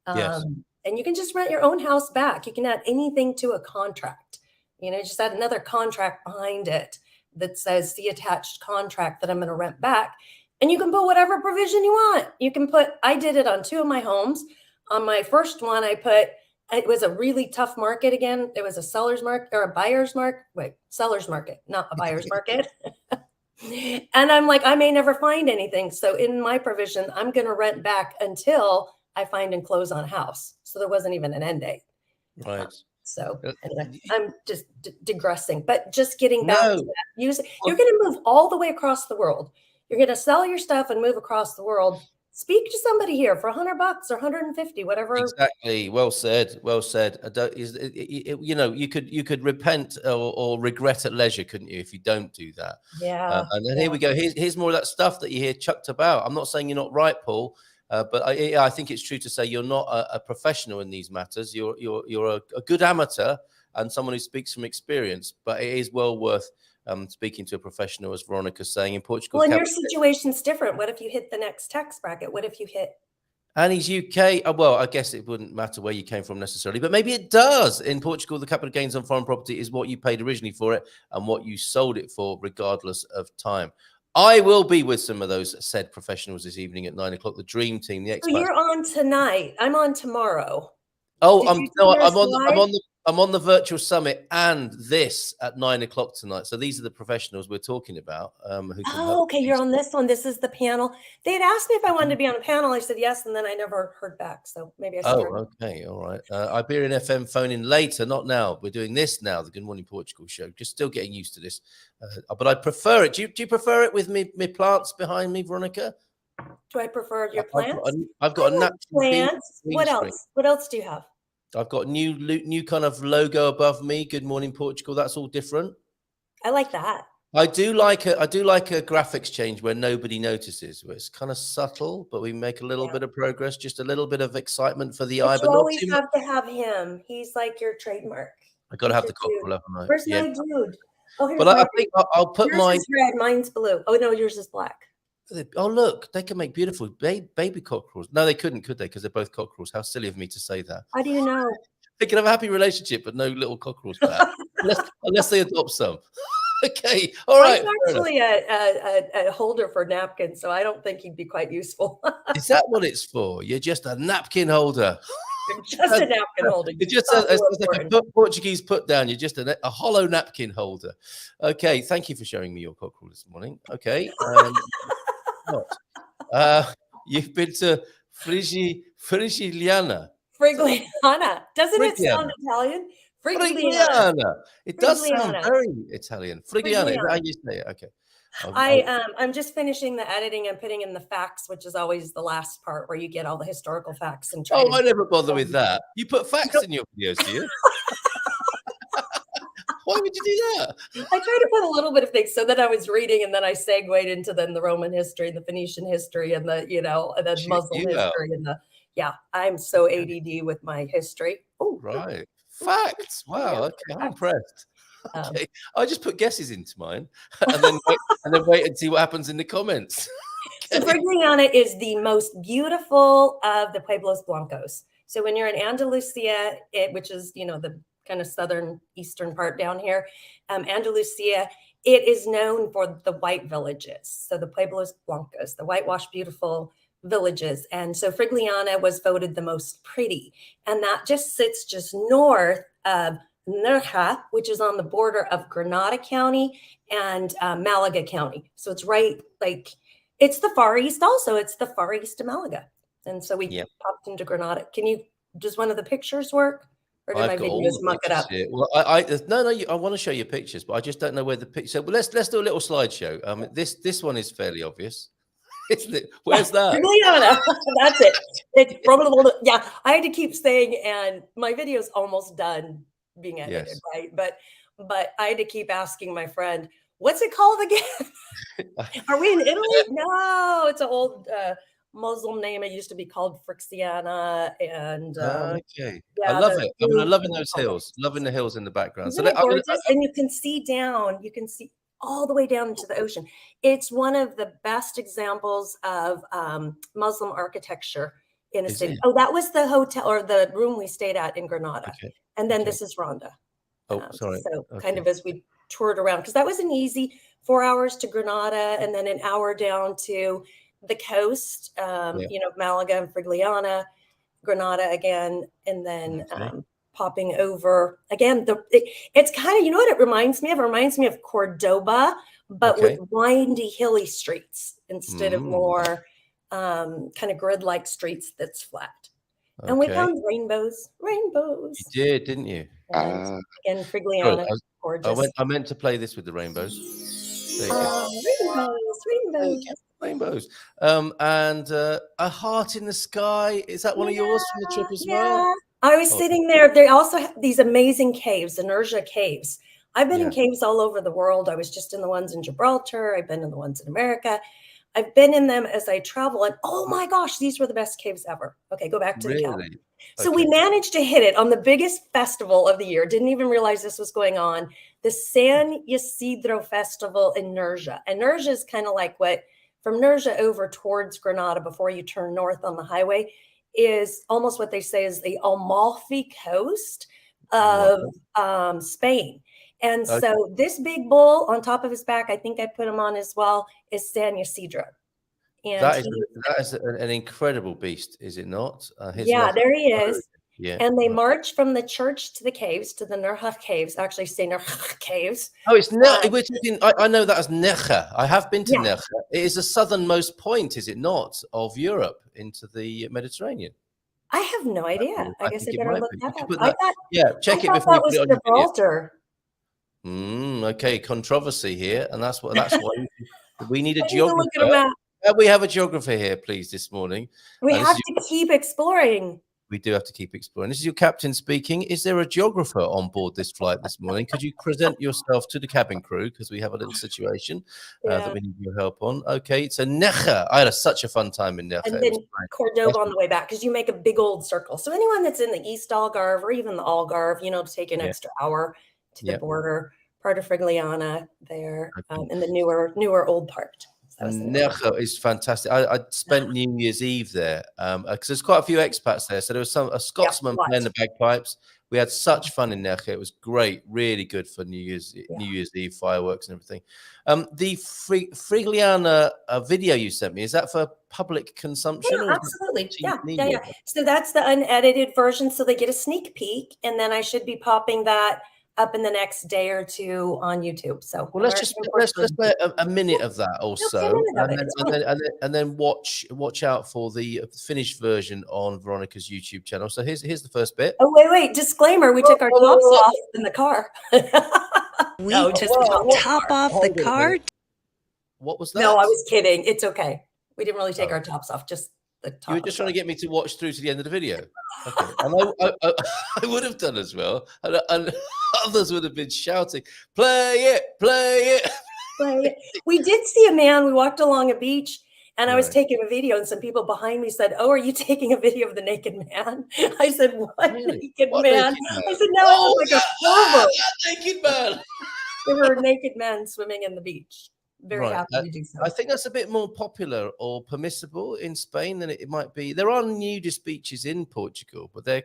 And you can just rent your own house back. You can add anything to a contract. Just add another contract behind it that says the attached contract that I'm going to rent back. And you can put whatever provision you want. You can I did it on 2 of my homes. On my first one, it was a really tough market again. It was a seller's market or a buyer's market. Seller's market, not a buyer's market. And I'm like, I may never find anything. So in my provision, I'm going to rent back until I find and close on a house. So there wasn't even an end date. Right. So anyway, I'm just digressing, but just getting back to that. You're going to move all the way across the world. You're going to sell your stuff and move across the world. Speak to somebody here for $100 or 150, whatever. Exactly. Well said. Well said. You could repent or regret at leisure, couldn't you, if you don't do that? Yeah. And then here we go. Here's more of that stuff that you hear chucked about. I'm not saying you're not right, Paul. But I think it's true to say you're not a professional in these matters. You're a good amateur and someone who speaks from experience. But it is well worth speaking to a professional, as Veronica's saying, in Portugal. Well, and your situation's different. What if you hit the next tax bracket? What if you hit? And he's UK. Well, I guess it wouldn't matter where you came from necessarily, but maybe it does. In Portugal, the capital gains on foreign property is what you paid originally for it and what you sold it for, regardless of time. I will be with some of those said professionals this evening at 9 o'clock. The Dream Team, the expats. So you're on tonight. I'm on tomorrow. Oh, I'm on the virtual summit and this at 9 o'clock tonight. So these are the professionals we're talking about. Okay, you're on this one. This is the panel. They had asked me if I wanted to be on a panel. I said yes, and then I never heard back. So maybe I. Okay, all right. Iberian FM phone in later, not now. We're doing this now. The Good Morning Portugal show. Just still getting used to this, but I prefer it. Do you prefer it with me plants behind me, Veronica? Do I prefer your plants? I've got a natural plants. What else? What else do you have? I've got new kind of logo above me. Good Morning Portugal. That's all different. I like that. I do like a graphics change where nobody notices, where it's kind of subtle, but we make a little bit of progress, just a little bit of excitement for the eye. But you always have to have him. He's like your trademark. I got to You have the should cockerel, too. haven't I? Where's Yeah. my dude? Oh, here's But my I think I'll put yours my. is red, mine's blue. Oh no, yours is black. Oh, look, they can make beautiful baby cockerels. No, they couldn't, could they? Because they're both cockerels. How silly of me to say that. How do you know? They can have a happy relationship, but no little cockerels, perhaps, unless they adopt some. Okay, all right. I'm actually a holder for napkins, so I don't think he'd be quite useful. Is that what it's for? You're just a napkin holder. Just a napkin holder. It's just Not real it's like a Portuguese put down. You're just a hollow napkin holder. Okay, thank you for showing me your cockerel this morning. Okay. You've been to Frigigliana. Frigliana. Doesn't it Frigliana. sound Italian? Frigliana. It does sound Frigliana. very Italian. Frigliana. Is that how you say it? Okay. I'm just finishing the editing and putting in the facts, which is always the last part where you get all the historical facts and try. Oh, I never bother with that. You put facts in your videos, do you? Why would you do that? I try to put a little bit of things so that I was reading and then I segued into then the Roman history, the Phoenician history, and the and the Muslim history and I'm so ADD with my history. Oh, right. Facts. Wow. Okay, I'm impressed. Okay, I just put guesses into mine, and then wait and see what happens in the comments. So Frigliana is the most beautiful of the Pueblos Blancos. So when you're in Andalusia, which is the kind of southern eastern part down here, Andalusia, it is known for the white villages. So the Pueblos Blancos, the whitewashed, beautiful villages, and so Frigliana was voted the most pretty, and that just sits just north of Nerja, which is on the border of Granada County and Malaga County. So it's right, it's the Far East also. It's the Far East of Malaga. And so we popped into Granada. Does one of the pictures work? Or do my videos muck it up? Here. Well, I want to show you pictures, but I just don't know where the picture. So let's do a little slideshow. This one is fairly obvious. Isn't it? Where's that? That's it. It's probably, I had to keep saying, and my video's almost done being edited, right? But I had to keep asking my friend, what's it called again? Are we in Italy? No, it's an old Muslim name. It used to be called Frixiana, and okay, I love it. I'm loving those hills, loving the hills in the background. Isn't it gorgeous? And you can see down. You can see all the way down into the ocean. It's one of the best examples of Muslim architecture in a city. Oh, that was the hotel or the room we stayed at in Granada. Okay. And then this is Ronda. Oh, sorry. So kind of as we toured around, because that was an easy 4 hours to Granada and then an hour down to the coast, Malaga and Frigliana, Granada again, and then popping over again. It's kind of, what it reminds me of? It reminds me of Cordoba, but with windy, hilly streets instead of more kind of grid-like streets that's flat. And we found rainbows. You did, didn't you? Again, Frigliana, gorgeous. I meant to play this with the rainbows. There you go. Rainbows. And a heart in the sky. Is that one of yours from the trip as well? I was sitting there. They also have these amazing caves, the Nerja caves. I've been in caves all over the world. I was just in the ones in Gibraltar. I've been in the ones in America. I've been in them as I travel, and oh my gosh, these were the best caves ever. Okay, go back to the count. So we managed to hit it on the biggest festival of the year. Didn't even realize this was going on. The San Isidro Festival in Nerja. And Nerja is kind of like from Nerja over towards Granada before you turn north on the highway is almost what they say is the Amalfi coast of Spain. And so this big bull on top of his back, I think I put him on as well, is San Isidro. And that is an incredible beast, is it not? There he is. Yeah. And they march from the church to the caves, to the Nerja caves. Actually, say Nerja caves. Oh, it's Nerja. We're talking. I know that as Nerja. I have been to Nerja. It is the southernmost point, is it not, of Europe into the Mediterranean? I have no idea. I guess I better look that up. Check it before you put it on Gibraltar. Okay, controversy here, and that's why we need a geographer. We have a geographer here, please, this morning. We have to keep exploring. We do have to keep exploring. This is your captain speaking. Is there a geographer on board this flight this morning? Could you present yourself to the cabin crew, because we have a little situation that we need your help on. Okay, so Necha. I had such a fun time in Necha. And then Cordoba on the way back, because you make a big old circle. So anyone that's in the East Algarve or even the Algarve, take an extra hour to the border, part of Frigliana there, in the newer old part. Necha is fantastic. I spent New Year's Eve there because there's quite a few expats there. So there was a Scotsman playing the bagpipes. We had such fun in Necha. It was great, really good for New Year's Eve fireworks and everything. The Frigliana video you sent me, is that for public consumption? Yeah, absolutely. Yeah. So that's the unedited version. So they get a sneak peek, and then I should be popping that up in the next day or two on YouTube. So let's play a minute of that also, and then watch out for the finished version on Veronica's YouTube channel. So here's the first bit. Oh wait! Disclaimer: we took our tops off in the car. We took top off the car. What was that? No, I was kidding. It's okay. We didn't really take our tops off. Just the top. You were just trying to get me to watch through to the end of the video. Okay, and I would have done as well, and others would have been shouting, "Play it, play it!" Play it. We did see a man. We walked along a beach, and I was taking a video, and some people behind me said, "Oh, are you taking a video of the naked man?" I said, "What naked man?" I said, "No, it was like a horrible naked man." There were naked men swimming in the beach. Very happy to do so. I think that's a bit more popular or permissible in Spain than it might be. There are nudist beaches in Portugal, but I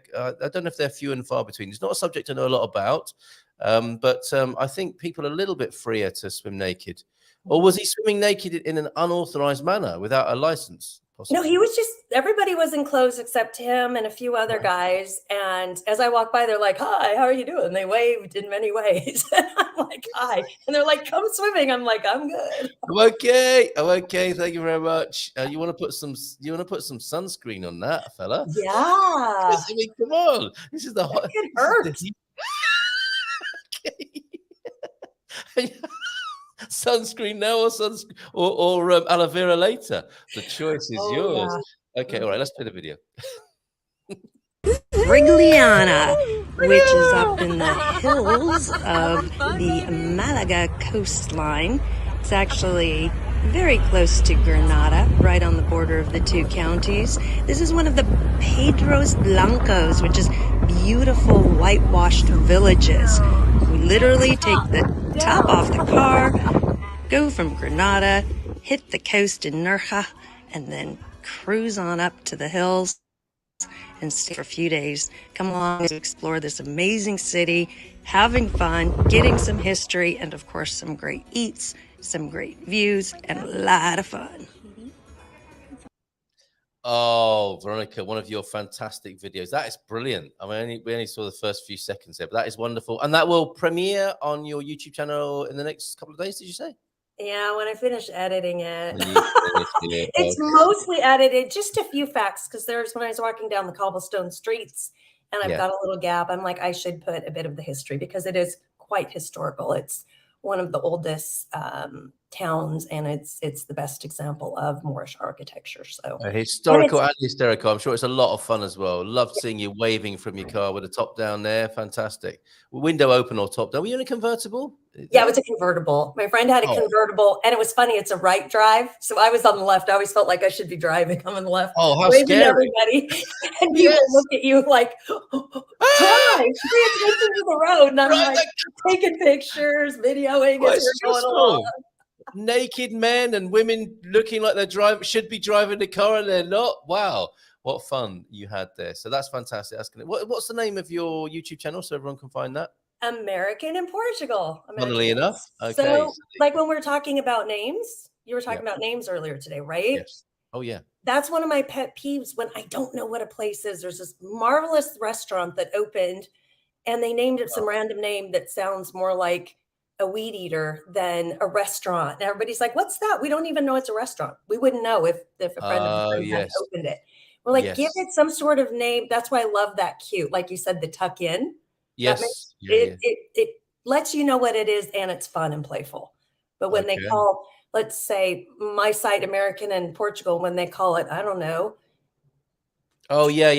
don't know if they're few and far between. It's not a subject I know a lot about, but I think people are a little bit freer to swim naked. Or was he swimming naked in an unauthorized manner without a license? No, he was everybody was in clothes except him and a few other guys. And as I walked by, they're like, "Hi, how are you doing?" They waved in many ways. I'm like, "Hi." And they're like, "Come swimming." I'm like, "I'm good. I'm okay. Thank you very much. You want to put some sunscreen on that, fella? Yeah. I mean, come on. This is the hot. It hurts. Okay. Sunscreen now or aloe vera later. The choice is yours. Yeah. Okay, all right, let's play the video. Frigliana, which is up in the hills of the Malaga coastline. It's actually very close to Granada, right on the border of the two counties. This is one of the Pedros Blancos, which is beautiful whitewashed villages. We literally take the top off the car, go from Granada, hit the coast in Nerja, and then cruise on up to the hills and stay for a few days. Come along to explore this amazing city, having fun, getting some history, and of course some great eats, some great views, and a lot of fun. Oh, Veronica, one of your fantastic videos. That is brilliant. I mean, we only saw the first few seconds there, but that is wonderful. And that will premiere on your YouTube channel in the next couple of days, did you say? Yeah, when I finish editing it. It's mostly edited, just a few facts, because when I was walking down the cobblestone streets and I've got a little gap, I'm like, I should put a bit of the history because it is quite historical. It's one of the oldest towns, and it's the best example of Moorish architecture. So historical and hysterical. I'm sure it's a lot of fun as well. Loved seeing you waving from your car with the top down there. Fantastic. Window open or top down. Were you in a convertible? Yeah, it was a convertible. My friend had a convertible, and it was funny. It's a right drive, so I was on the left. I always felt like I should be driving. I'm on the left. Oh, how scary! Everybody, and people look at you like, "Drive, pay attention to the road." And I'm like taking pictures, videoing as we're going along. Naked men and women looking like should be driving the car, and they're not. Wow, what fun you had there! So that's fantastic. What's the name of your YouTube channel so everyone can find that? American in Portugal. Funnily enough. Okay. So, like when we're talking about names, you were talking about names earlier today, right? Yes. Oh, yeah. That's one of my pet peeves when I don't know what a place is. There's this marvelous restaurant that opened, and they named it some random name that sounds more like a weed eater than a restaurant. And everybody's like, "What's that?" We don't even know it's a restaurant. We wouldn't know if a friend of mine had opened it. We're like, give it some sort of name. That's why I love that cute. Like you said, the tuck in. Yes. It lets you know what it is, and it's fun and playful. But when they call, let's say my site American in Portugal, when they call it, I don't know, Oh yeah,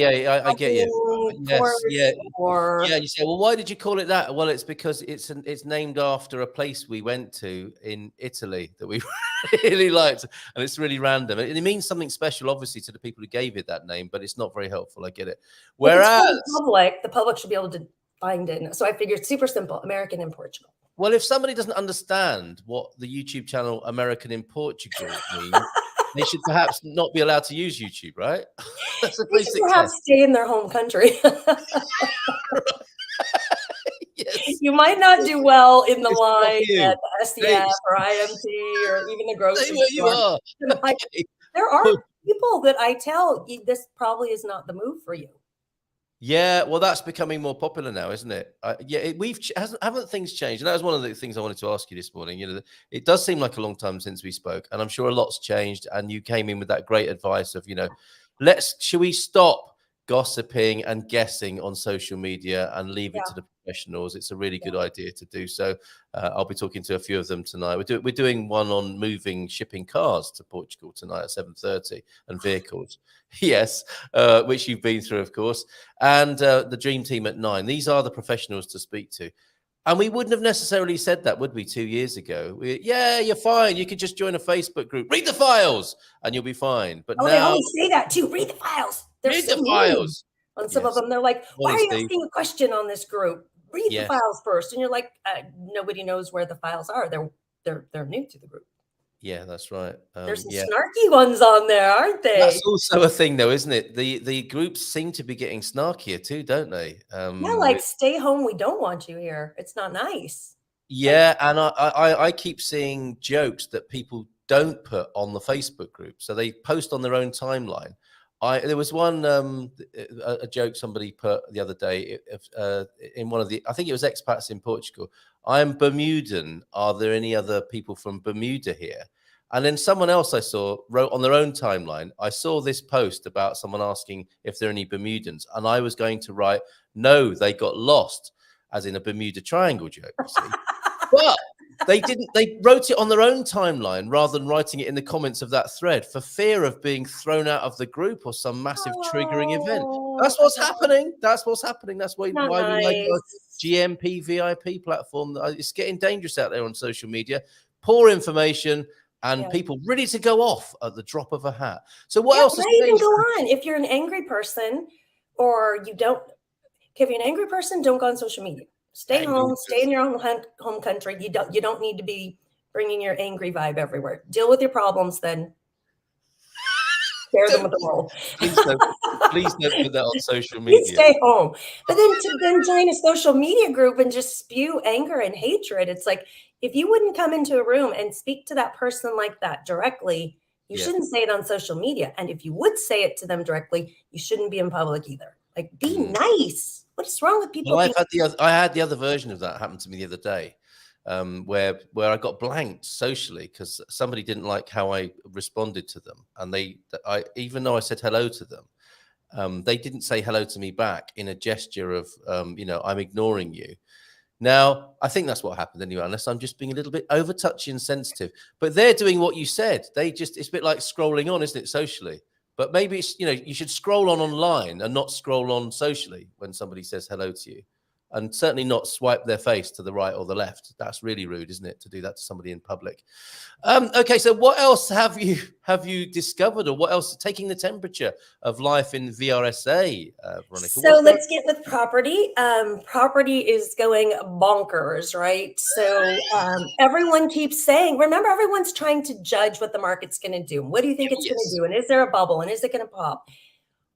I get you. Yes, Course, yeah, or yeah. And you say, well, why did you call it that? Well, it's because it's named after a place we went to in Italy that we really liked, and it's really random. It means something special, obviously, to the people who gave it that name, but it's not very helpful. I get it. if it's for Whereas, the public should be able to find it. So I figured super simple, American in Portugal. well, if somebody doesn't understand what the YouTube channel American in Portugal means, they should perhaps not be allowed to use YouTube, right? That's a They should basic perhaps test. stay in their home country. Yes. You might not do well in the It's not line for you. at the Stay SDF or IMT or even the stay grocery where you store. are. Like, Okay. there are people that I tell this probably is not the move for you. Yeah, well, that's becoming more popular now, isn't it? Yeah, haven't things changed? And that was one of the things I wanted to ask you this morning. You know, it does seem like a long time since we spoke, and I'm sure a lot's changed. And you came in with that great advice of, should we stop gossiping and guessing on social media and leave it Yeah. to the professionals? It's a really good idea to do so. I'll be talking to a few of them tonight. We're doing one on shipping cars to Portugal tonight at 7:30 and vehicles. Yes, which you've been through, of course, and the dream team at 9. These are the professionals to speak to. And we wouldn't have necessarily said that, would we, 2 years ago? Yeah, you're fine. You could just join a Facebook group, read the files, and you'll be fine. But They now, always say that too. Read the files. They're read so the mean. files. On some of Yes. them, they're like, "Why are Morning, you Steve. asking a question on this group? Read the Yes. files first." And you're like, nobody knows where the files are. They're new to the group. Yeah, that's right. There's some Yeah. snarky ones on there, aren't they? That's also a thing, though, isn't it? The groups seem to be getting snarkier too, don't they? Yeah, like stay home. We don't want you here. It's not nice. Yeah, and I keep seeing jokes that people don't put on the Facebook group, so they post on their own timeline. There was one a joke somebody put the other day in one of I think it was expats in Portugal. I'm Bermudan. Are there any other people from Bermuda here? And then someone else I saw wrote on their own timeline, I saw this post about someone asking if there are any Bermudans, and I was going to write, no, they got lost, as in a Bermuda Triangle joke, you see. But they didn't. They wrote it on their own timeline rather than writing it in the comments of that thread for fear of being thrown out of the group or some massive triggering event. That's what's happening. That's what's happening. That's why we like our GMP VIP platform. It's getting dangerous out there on social media. Poor information and people ready to go off at the drop of a hat. So what else? Not even go on. If you're an angry person, or if you're an angry person, don't go on social media. Stay home. Stay in your own home country. You don't need to be bringing your angry vibe everywhere. Deal with your problems, then share them with the world. Please don't put that on social media. Stay home. But then join a social media group and just spew anger and hatred. It's like, if you wouldn't come into a room and speak to that person like that directly, you shouldn't say it on social media. And if you would say it to them directly, you shouldn't be in public either. Like, be nice. What is wrong with people? Well, I had the other version of that happen to me the other day, where I got blanked socially because somebody didn't like how I responded to them, and even though I said hello to them, they didn't say hello to me back in a gesture of I'm ignoring you. Now, I think that's what happened anyway, unless I'm just being a little bit over touchy and sensitive. But they're doing what you said. It's a bit like scrolling on, isn't it, socially? But maybe it's, you should scroll on online and not scroll on socially when somebody says hello to you. And certainly not swipe their face to the right or the left. That's really rude, isn't it, to do that to somebody in public? Okay, so what else have you discovered, or what else taking the temperature of life in VRSA, Veronica? So let's get with property. Property is going bonkers, right? So everyone keeps saying, remember, everyone's trying to judge what the market's going to do. What do you think it's going to do? And is there a bubble? And is it going to pop?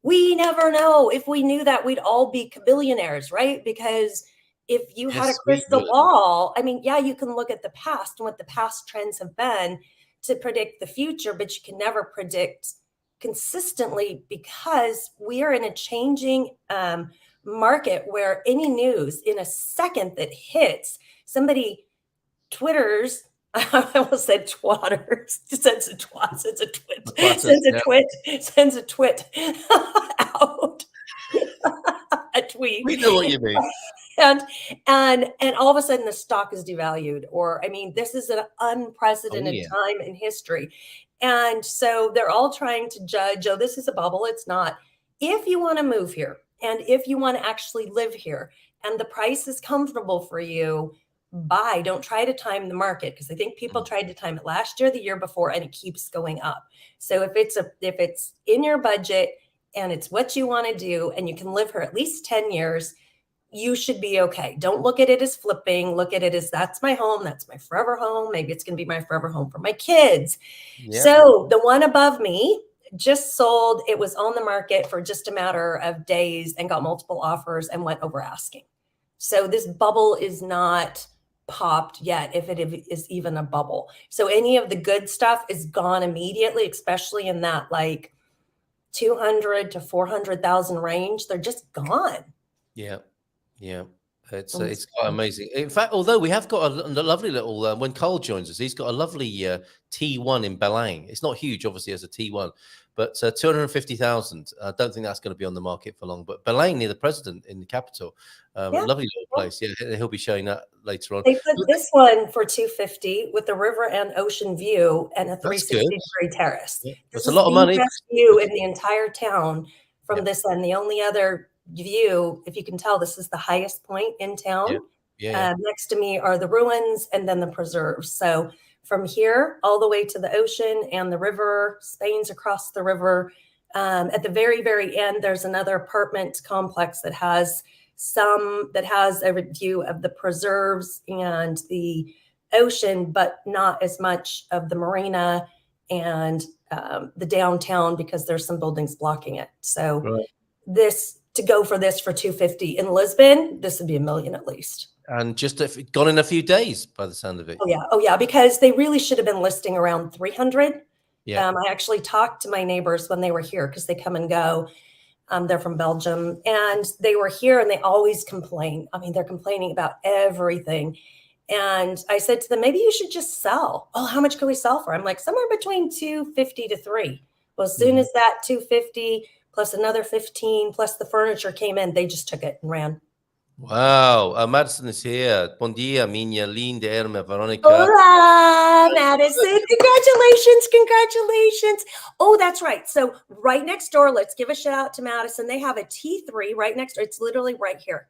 We never know. If we knew that, we'd all be billionaires, right? Because if you had a crystal ball, I mean, you can look at the past and what the past trends have been to predict the future, but you can never predict consistently because we are in a changing market where any news in a second that hits, somebody twitters, I almost said twatters, sends a twit out, a tweet. We know what you mean. And all of a sudden the stock is devalued, or, I mean, this is an unprecedented time in history. And so they're all trying to judge, this is a bubble. It's not. if you want to move here and if you want to actually live here and the price is comfortable for you, buy. Don't try to time the market, because I think people tried to time it last year, the year before, and it keeps going up. So if it's in your budget and it's what you want to do and you can live here at least 10 years, you should be okay. Don't look at it as flipping. Look at it as, that's my home. That's my forever home. Maybe it's going to be my forever home for my kids. Yeah. So the one above me just sold. It was on the market for just a matter of days and got multiple offers and went over asking. So this bubble is not popped yet, if it is even a bubble. So any of the good stuff is gone immediately, especially in that like 200 to 400,000 range. They're just gone. Yeah. Yeah, it's quite amazing. In fact, although we have got a lovely little, when Carl joins us, he's got a lovely T1 in Belang. It's not huge, obviously, as a T1, but 250,000. I don't think that's going to be on the market for long. But Belang, near the president in the capital, lovely little place. Yeah, he'll be showing that later on. They put this one for 250 with the river and ocean view and a 360-degree terrace. Yeah. That's a lot of money. Best view in the entire town from this end. The only other view, if you can tell, this is the highest point in town. Next to me are the ruins and then the preserves. So from here all the way to the ocean and the river, Spain's across the river. At the very, very end, there's another apartment complex that has a view of the preserves and the ocean, but not as much of the marina and the downtown, because there's some buildings blocking it. So to go for this for 250 in Lisbon, this would be $1 million at least. And just gone in a few days by the sound of it. Oh yeah, because they really should have been listing around 300. Yeah. I actually talked to my neighbors when they were here, because they come and go. They're from Belgium, and they were here and they always complain. I mean, they're complaining about everything. And I said to them, maybe you should just sell. Oh, how much can we sell for? I'm like, somewhere between 250 to 3. Well, as soon as that 250 plus another 15 plus the furniture came in, they just took it and ran. Wow. Madison is here. Bom dia, minha linda irmã Veronica. Hola, Madison. Congratulations. Oh, that's right. So right next door, let's give a shout out to Madison. They have a T3 right next door. It's literally right here.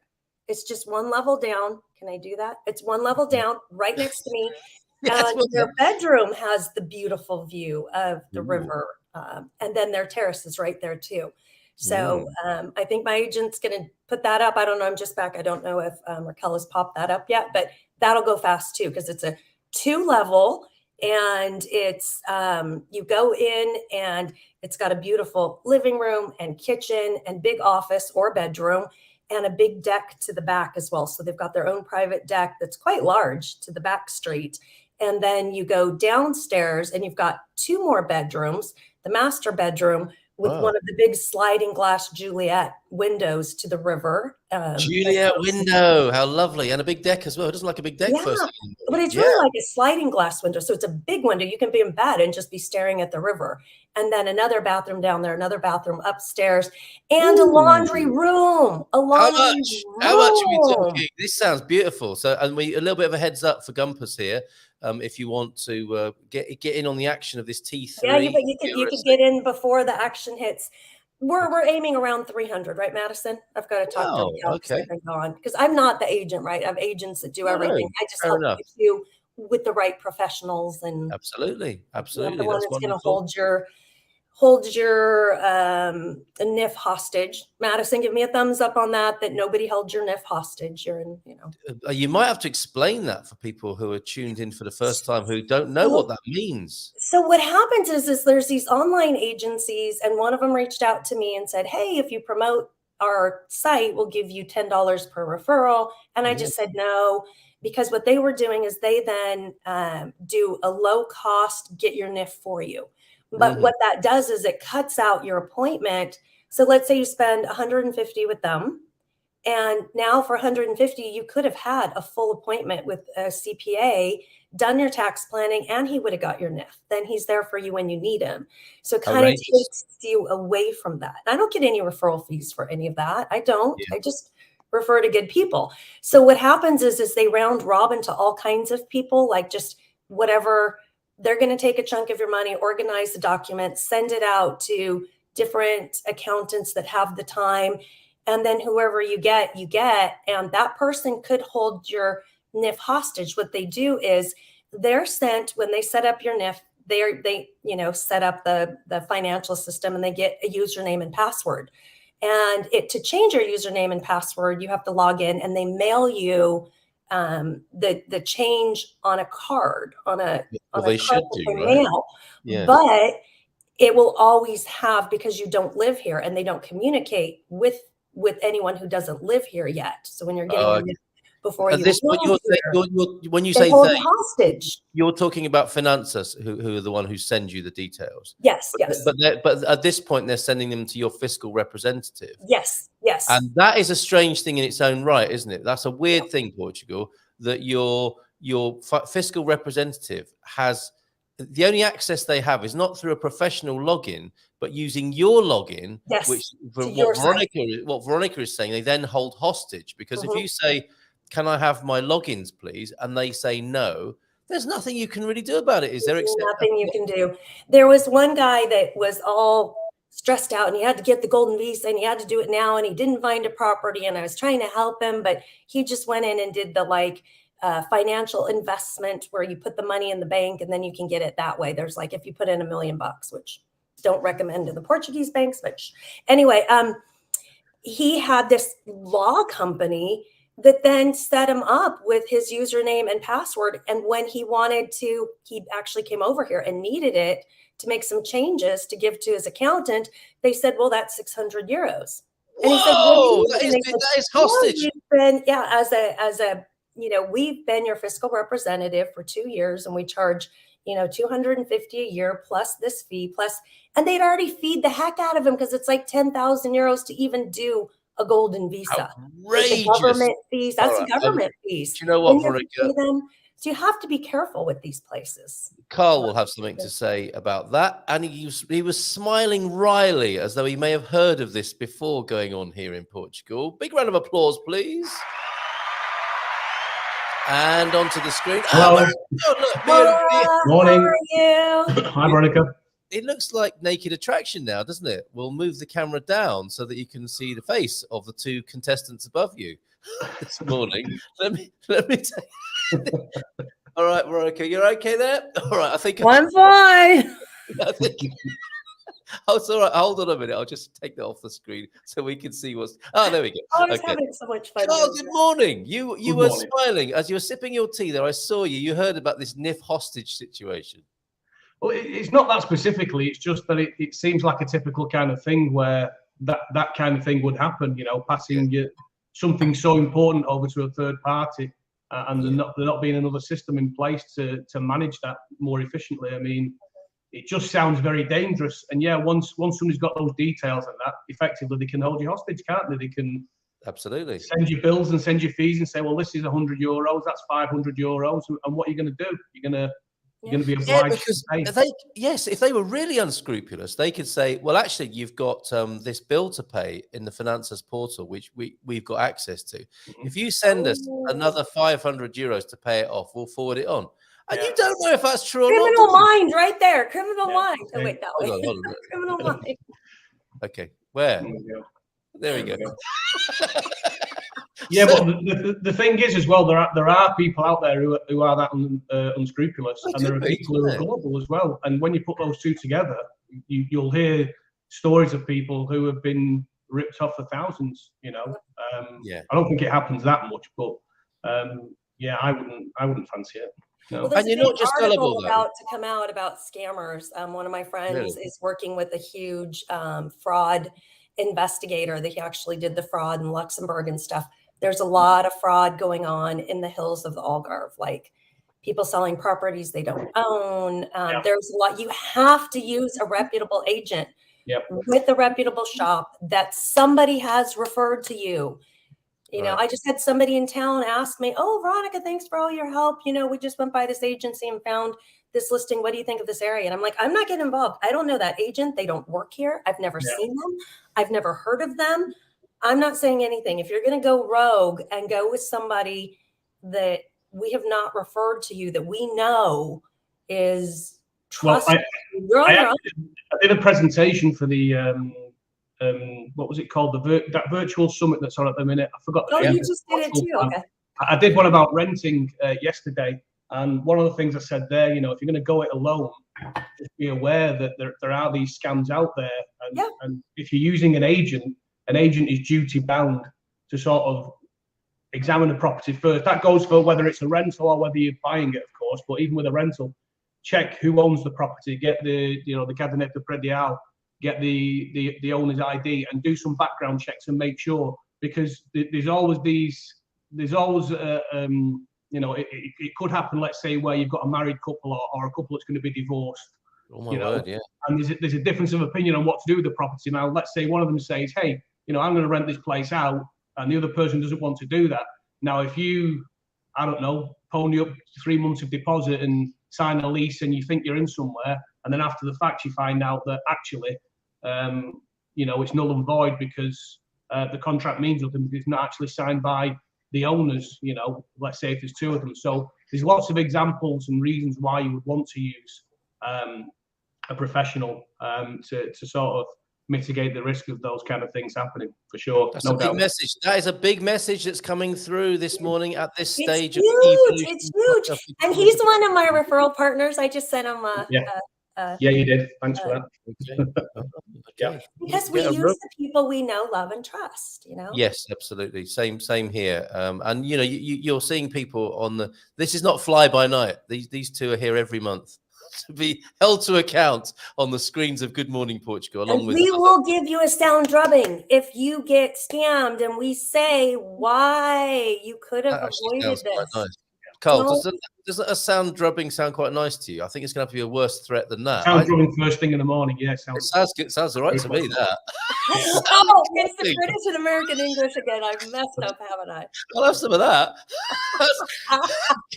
It's just one level down. Can I do that? It's one level down right next to me. And their bedroom has the beautiful view of the river. And then their terrace is right there too. So I think my agent's going to put that up. I don't know. I'm just back. I don't know if Raquel has popped that up yet, but that'll go fast too, because it's a 2-level, and it's you go in and it's got a beautiful living room and kitchen and big office or bedroom and a big deck to the back as well. So they've got their own private deck that's quite large to the back street. And then you go downstairs and you've got 2 more bedrooms, the master bedroom with one of the big sliding glass Juliet windows to the river. Juliet window, how lovely. And a big deck as well. It doesn't like a big deck first. But it's really like a sliding glass window. So it's a big window. You can be in bed and just be staring at the river. And then another bathroom down there, another bathroom upstairs, and a laundry room. How much are we talking? This sounds beautiful. So, and a little bit of a heads up for Gumpers here. If you want to get in on the action of this T3. Yeah, you could get in before the action hits. We're aiming around 300, right, Madison? I've got to talk to them. Okay. Because I'm not the agent, right? I have agents that do everything. I just help you with the right professionals. And absolutely. The one that's going to hold your NIF hostage. Madison, give me a thumbs up on that nobody held your NIF hostage. You're in, You might have to explain that for people who are tuned in for the first time, who don't know what that means. So what happens is there's these online agencies, and one of them reached out to me and said, hey, if you promote our site, we'll give you $10 per referral. And I just said no, because what they were doing is they then do a low cost, get your NIF for you. But what that does is it cuts out your appointment. So let's say you spend $150 with them, and now for $150, you could have had a full appointment with a CPA, done your tax planning, and he would have got your NIF. Then he's there for you when you need him. So it kind of takes you away from that. I don't get any referral fees for any of that. I don't. I just refer to good people. So what happens is they round robin to all kinds of people, like just whatever. They're going to take a chunk of your money, organize the document, send it out to different accountants that have the time. And then whoever you get, and that person could hold your NIF hostage. What they do is they're sent, when they set up your NIF, they set up the financial system, and they get a username and password. And to change your username and password, you have to log in, and they mail you the change on a card, on a card that they mail. Yeah. But it will always have, because you don't live here, and they don't communicate with anyone who doesn't live here yet. So when you're getting before you when you they say hold you hostage. You're talking about Finanzas, who are the one who send you the details. Yes. But at this point, they're sending them to your fiscal representative. Yes. And that is a strange thing in its own right, isn't it? That's a weird thing, Portugal, that your fiscal representative has, the only access they have is not through a professional login, but using your login, which what Veronica is saying, they then hold hostage. Because if you say, can I have my logins, please? And they say no, there's nothing you can really do about it, is there? Nothing you can do. There was one guy that was all stressed out, and he had to get the golden visa, and he had to do it now, and he didn't find a property, and I was trying to help him, but he just went in and did the financial investment where you put the money in the bank and then you can get it that way. There's if you put in $1 million, which don't recommend to the Portuguese banks, but anyway, he had this law company that then set him up with his username and password. And when he actually came over here and needed it to make some changes to give to his accountant, they said, well, that's 600 euros. And he said, whoa, that is hostage. We've been your fiscal representative for 2 years, and we charge, 250 a year plus this fee and they'd already feed the heck out of him, because it's 10,000 euros to even do a golden visa. Outrageous. The government fees. That's the government fees. Do you know what, Veronica? So you have to be careful with these places. Carl will have something to say about that. And he was smiling wryly, as though he may have heard of this before going on here in Portugal. Big round of applause, please. And onto the screen. Hello. Morning. How are you? Hi, Veronica. It looks like Naked Attraction now, doesn't it? We'll move the camera down so that you can see the face of the two contestants above you this morning. Let me tell you. All right, Veronica, you're okay there? All right, I think I'm fine. I think. Oh, it's all right. Hold on a minute. I'll just take that off the screen so we can see what's. Oh, there we go. I was having so much fun. Oh, good morning. You were smiling as you were sipping your tea there. I saw you. You heard about this NIF hostage situation. Well, it's not that specifically. It's just that it seems like a typical kind of thing where that kind of thing would happen. Passing something so important over to a third party, and there not being another system in place to manage that more efficiently. I mean, it just sounds very dangerous. And once somebody's got those details and that, effectively they can hold you hostage, can't they? They can absolutely send you bills and send you fees and say, well, this is 100 euros, that's 500 euros, and what are you going to do? You're going to be obliged to pay. If they were really unscrupulous, they could say, well, actually, you've got this bill to pay in the Finanzas portal, which we've got access to. If you send us another 500 euros to pay it off, we'll forward it on. And you don't know if that's true or not. Criminal mind right there. Criminal mind. Oh, wait, that way. Hold on. Criminal mind. Okay, where? There we go. Yeah, but the thing is as well, there are people out there who are that unscrupulous, and there are people who are gullible as well. And when you put those two together, you'll hear stories of people who have been ripped off for thousands. I don't think it happens that much, but I wouldn't fancy it. No. Well, and you're not just gullible. About to come out about scammers. One of my friends is working with a huge fraud investigator that he actually did the fraud in Luxembourg and stuff. There's a lot of fraud going on in the hills of the Algarve, like people selling properties they don't own. There's a lot. You have to use a reputable agent with a reputable shop that somebody has referred to you. I just had somebody in town ask me, oh, Veronica, thanks for all your help. We just went by this agency and found this listing. What do you think of this area? And I'm like, I'm not getting involved. I don't know that agent. They don't work here. I've never seen them. I've never heard of them. I'm not saying anything. If you're going to go rogue and go with somebody that we have not referred to you, that we know is trust. I I did a presentation for the what was it called? That virtual summit that's on at the minute. I forgot. Oh, you just did it too. Okay. I did one about renting yesterday, and one of the things I said there, if you're going to go it alone, just be aware that there are these scams out there, and if you're using an agent is duty bound to sort of examine the property first. That goes for whether it's a rental or whether you're buying it, of course. But even with a rental, check who owns the property, get the cabinet de predial, get the owner's ID, and do some background checks and make sure, because there's always it could happen. Let's say where you've got a married couple or a couple that's going to be divorced. Oh my word, yeah. And there's a difference of opinion on what to do with the property. Now, let's say one of them says, "Hey, I'm going to rent this place out," and the other person doesn't want to do that. Now, if you, I don't know, pony up 3 months of deposit and sign a lease, and you think you're in somewhere, and then after the fact you find out that actually, it's null and void because the contract means nothing, because it's not actually signed by the owners. Let's say if there's two of them. So there's lots of examples and reasons why you would want to use a professional to sort of mitigate the risk of those kind of things happening, for sure. That's no a big doubt. message. That is a big message that's coming through this morning at this stage. It's huge. And he's one of my referral partners. I just sent him yeah, you did. Thanks for that. Okay. Because we use the people we know, love, and trust. Yes, absolutely. Same here. And you're seeing people on this is not fly by night. These two are here every month to be held to account on the screens of Good Morning Portugal. And we will give you a sound drubbing if you get scammed, and we say why you could have avoided this. Nice. Carl, does a sound drubbing sound quite nice to you? I think it's going to have to be a worse threat than that. Sound drubbing first thing in the morning, yeah. Sounds good. Sounds all right to me, that. Oh, it's the British and American English again. I've messed up, haven't I? I'll have some of that.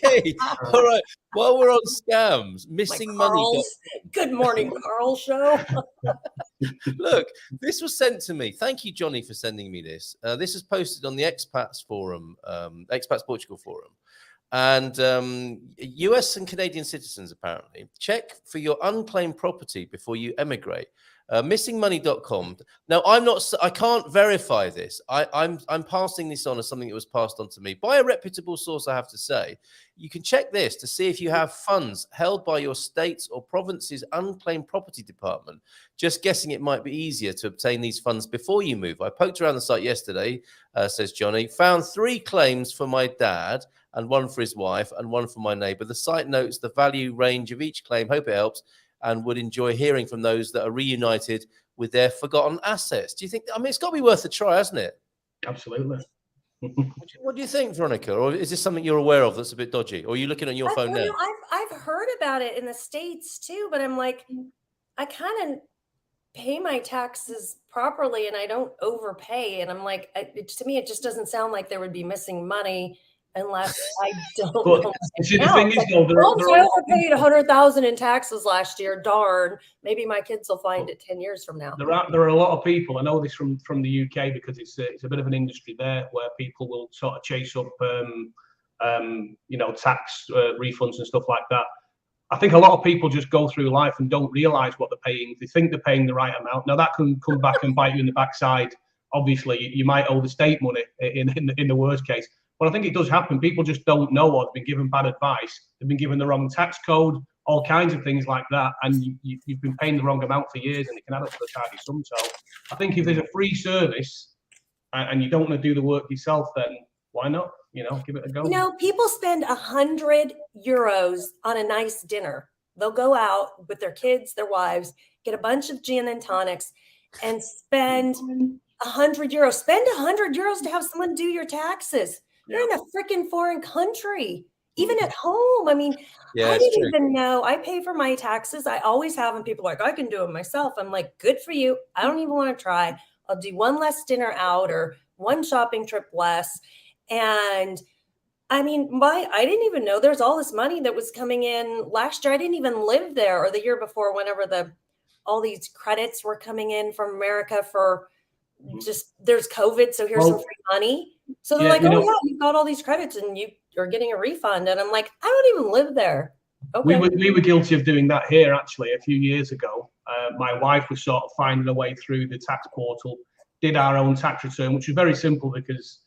Okay. All right. While we're on scams, missing money. Good morning, Carl show. Look, this was sent to me. Thank you, Johnny, for sending me this. This is posted on the Expats Forum, Expats Portugal Forum. And US and Canadian citizens, apparently, check for your unclaimed property before you emigrate. Missingmoney.com. Now, I can't verify this. I'm passing this on as something that was passed on to me by a reputable source, I have to say. You can check this to see if you have funds held by your state's or province's unclaimed property department. Just guessing it might be easier to obtain these funds before you move. I poked around the site yesterday, says Johnny, found 3 claims for my dad and 1 for his wife and 1 for my neighbor. The site notes the value range of each claim. Hope it helps, and would enjoy hearing from those that are reunited with their forgotten assets. Do you think, it's got to be worth a try, hasn't it? Absolutely. What do you think, Veronica? Or is this something you're aware of that's a bit dodgy? Or are you looking on your phone now? I've heard about it in the States too, but I'm like, I kind of pay my taxes properly and I don't overpay. And I'm like, to me, it just doesn't sound like there would be missing money unless I don't know. See, the thing is, though, I overpaid $100,000 in taxes last year. Darn, maybe my kids will find it 10 years from now. There are a lot of people. I know this from the UK because it's a bit of an industry there where people will sort of chase up, tax refunds and stuff like that. I think a lot of people just go through life and don't realise what they're paying. They think they're paying the right amount. Now that can come back and bite you in the backside. Obviously, you might owe the state money in the worst case. But I think it does happen. People just don't know, or they've been given bad advice. They've been given the wrong tax code, all kinds of things like that. And you've been paying the wrong amount for years, and it can add up to a tidy sum. So I think if there's a free service and you don't want to do the work yourself, then why not? Give it a go. People spend €100 on a nice dinner. They'll go out with their kids, their wives, get a bunch of gin and tonics, and spend €100. Spend €100 to have someone do your taxes. You're in a freaking foreign country, even at home. I mean, I didn't even know. I pay for my taxes. I always have them. People are like, I can do it myself. I'm like, good for you. I don't even want to try. I'll do one less dinner out or one shopping trip less. And I mean, I didn't even know there's all this money that was coming in last year. I didn't even live there, or the year before, whenever all these credits were coming in from America for just there's COVID. So here's some free money. So they're like, you've got all these credits and you're getting a refund. And I'm like, I don't even live there. Okay. We were guilty of doing that here actually a few years ago. My wife was sort of finding a way through the tax portal, did our own tax return, which was very simple because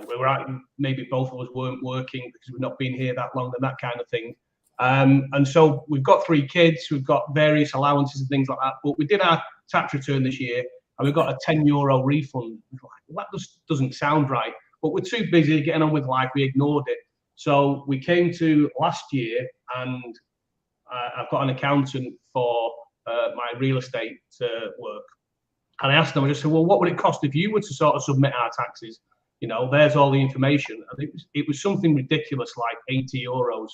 we were out, maybe both of us weren't working because we've not been here that long and that kind of thing. And so we've got 3 kids, we've got various allowances and things like that. But we did our tax return this year and we got a €10 refund. Well, that just doesn't sound right. But we're too busy getting on with life, we ignored it. So we came to last year and I've got an accountant for my real estate work. And I asked them, I just said, well, what would it cost if you were to sort of submit our taxes? You know, there's all the information. I think it was something ridiculous, like €80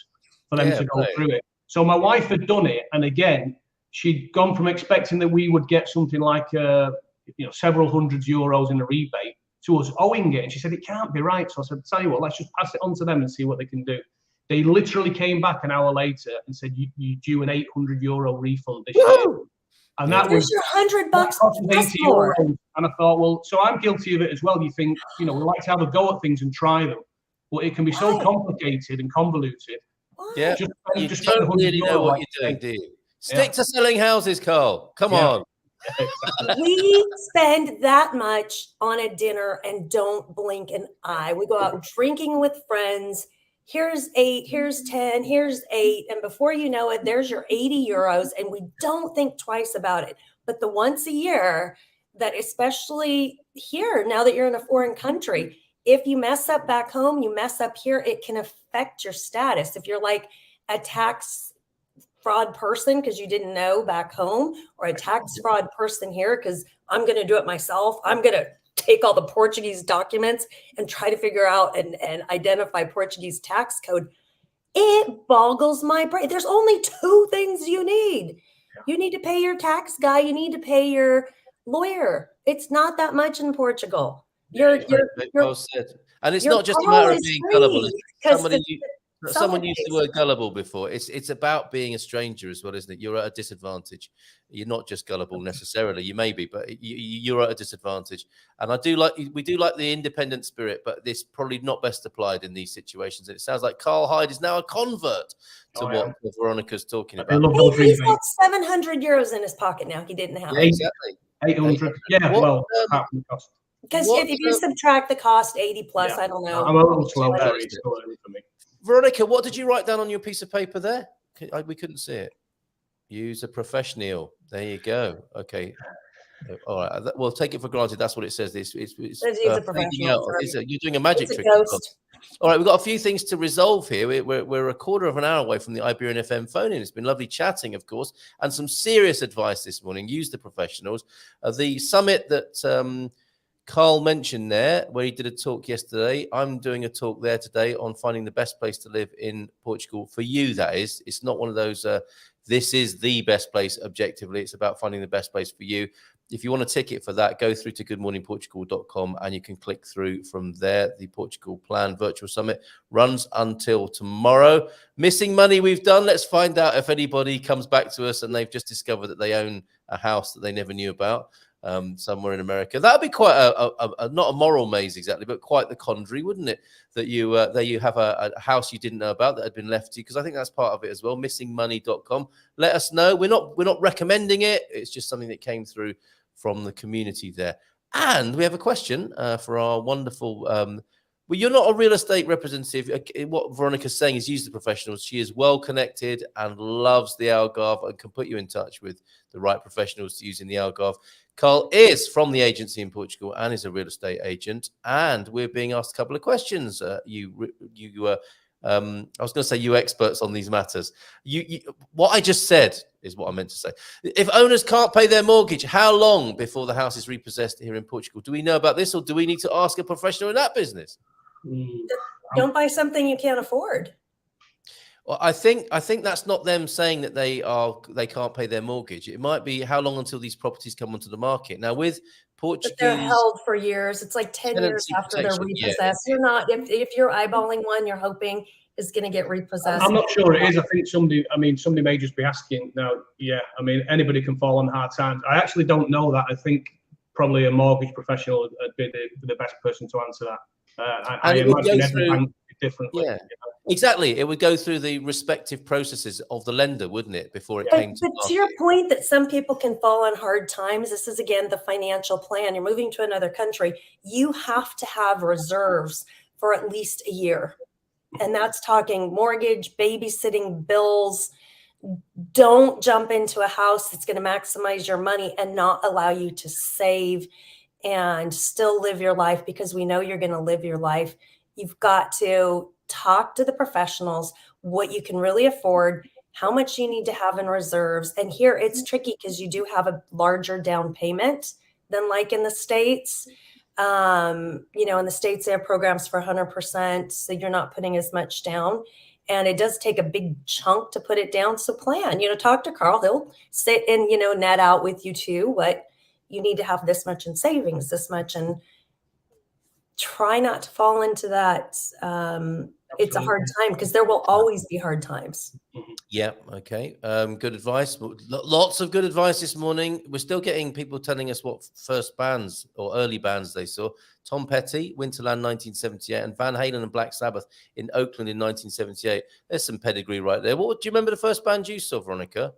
for them to go through it. So my wife had done it. And again, she'd gone from expecting that we would get something like, several hundreds euros in a rebate to us owing it. And she said, it can't be right. So I said, tell you what, let's just pass it on to them and see what they can do. They literally came back an hour later and said, you due an €800 refund this year. And that was your $100 €80. And I thought, well, so I'm guilty of it as well. You think, we like to have a go at things and try them, but it can be so complicated and convoluted. Yeah, you don't really know what you're doing, do you? Stick to selling houses, Carl. Come on. We spend that much on a dinner and don't blink an eye. We go out drinking with friends. Here's 8, here's 10, here's 8. And before you know it, there's your €80 and we don't think twice about it. But the once a year that, especially here, now that you're in a foreign country, if you mess up back home, you mess up here, it can affect your status. If you're like a tax fraud person because you didn't know back home, or a tax fraud person here because I'm going to do it myself, I'm going to take all the Portuguese documents and try to figure out and identify Portuguese tax code. It boggles my brain. There's only 2 things you need. You need to pay your tax guy. You need to pay your lawyer. It's not that much in Portugal. Well said. And it's not just a matter of being gullible. Someone used the word gullible before. It's about being a stranger as well, isn't it? You're at a disadvantage. You're not just gullible necessarily. You may be, but you're at a disadvantage. And we do like the independent spirit, but this probably not best applied in these situations. And it sounds like Carl Hyde is now a convert to what Veronica's talking about. He's got €700 in his pocket now. He didn't have it. Exactly. 800. Yeah, well, half the cost. Because if you subtract the cost, 80 plus, I don't know. I'm a little slow. It's still early for me. Veronica, what did you write down on your piece of paper there? We couldn't see it. Use a professional. There you go. Okay. All right. Well, take it for granted. That's what it says. It's use a professional. You're doing a magic trick. All right. We've got a few things to resolve here. We're a quarter of an hour away from the Iberian FM phone-in. It's been lovely chatting, of course, and some serious advice this morning. Use the professionals. The summit that Carl mentioned there, where he did a talk yesterday. I'm doing a talk there today on finding the best place to live in Portugal for you. That is, it's not one of those, this is the best place objectively. It's about finding the best place for you. If you want a ticket for that, go through to goodmorningportugal.com and you can click through from there. The Portugal Plan Virtual Summit runs until tomorrow. Missing money we've done. Let's find out if anybody comes back to us and they've just discovered that they own a house that they never knew about. Somewhere in America. That would be quite a not a moral maze exactly, but quite the quandary, wouldn't it? That you have a house you didn't know about that had been left to you, because I think that's part of it as well. Missingmoney.com. Let us know. We're not recommending it. It's just something that came through from the community there. And we have a question for our wonderful. Well, you're not a real estate representative. What Veronica's saying is use the professionals. She is well connected and loves the Algarve and can put you in touch with the right professionals to use in the Algarve. Carl is from the agency in Portugal and is a real estate agent. And we're being asked a couple of questions. I was going to say you experts on these matters. What I just said is what I meant to say. If owners can't pay their mortgage, how long before the house is repossessed here in Portugal? Do we know about this, or do we need to ask a professional in that business? Don't buy something you can't afford. Well, I think that's not them saying that they can't pay their mortgage. It might be how long until these properties come onto the market. Now with Portuguese, but they're held for years. It's like 10 years after they're repossessed. You're not, if you're eyeballing one, you're hoping is going to get repossessed. I'm not sure it is. I think somebody may just be asking now. Yeah, I mean, anybody can fall on hard times. I actually don't know that. I think probably a mortgage professional would be the best person to answer that. I imagine every bank differently. Yeah. Exactly. It would go through the respective processes of the lender, wouldn't it, before it came to But to your point that some people can fall on hard times, this is again the financial plan. You're moving to another country. You have to have reserves for at least a year. And that's talking mortgage, babysitting, bills. Don't jump into a house that's going to maximize your money and not allow you to save and still live your life, because we know you're going to live your life. You've got to talk to the professionals, what you can really afford, how much you need to have in reserves. And here it's tricky because you do have a larger down payment than like in the States. In the States, they have programs for 100%. So you're not putting as much down. And it does take a big chunk to put it down. So plan, talk to Carl. He'll sit and, net out with you too. What you need to have this much in savings, this much, and try not to fall into that. It's a hard time because there will always be hard times. Yeah. Okay. Good advice. Lots of good advice this morning. We're still getting people telling us what first bands or early bands they saw. Tom Petty, Winterland 1978, and Van Halen and Black Sabbath in Oakland in 1978. There's some pedigree right there. Do you remember the first band you saw, Veronica?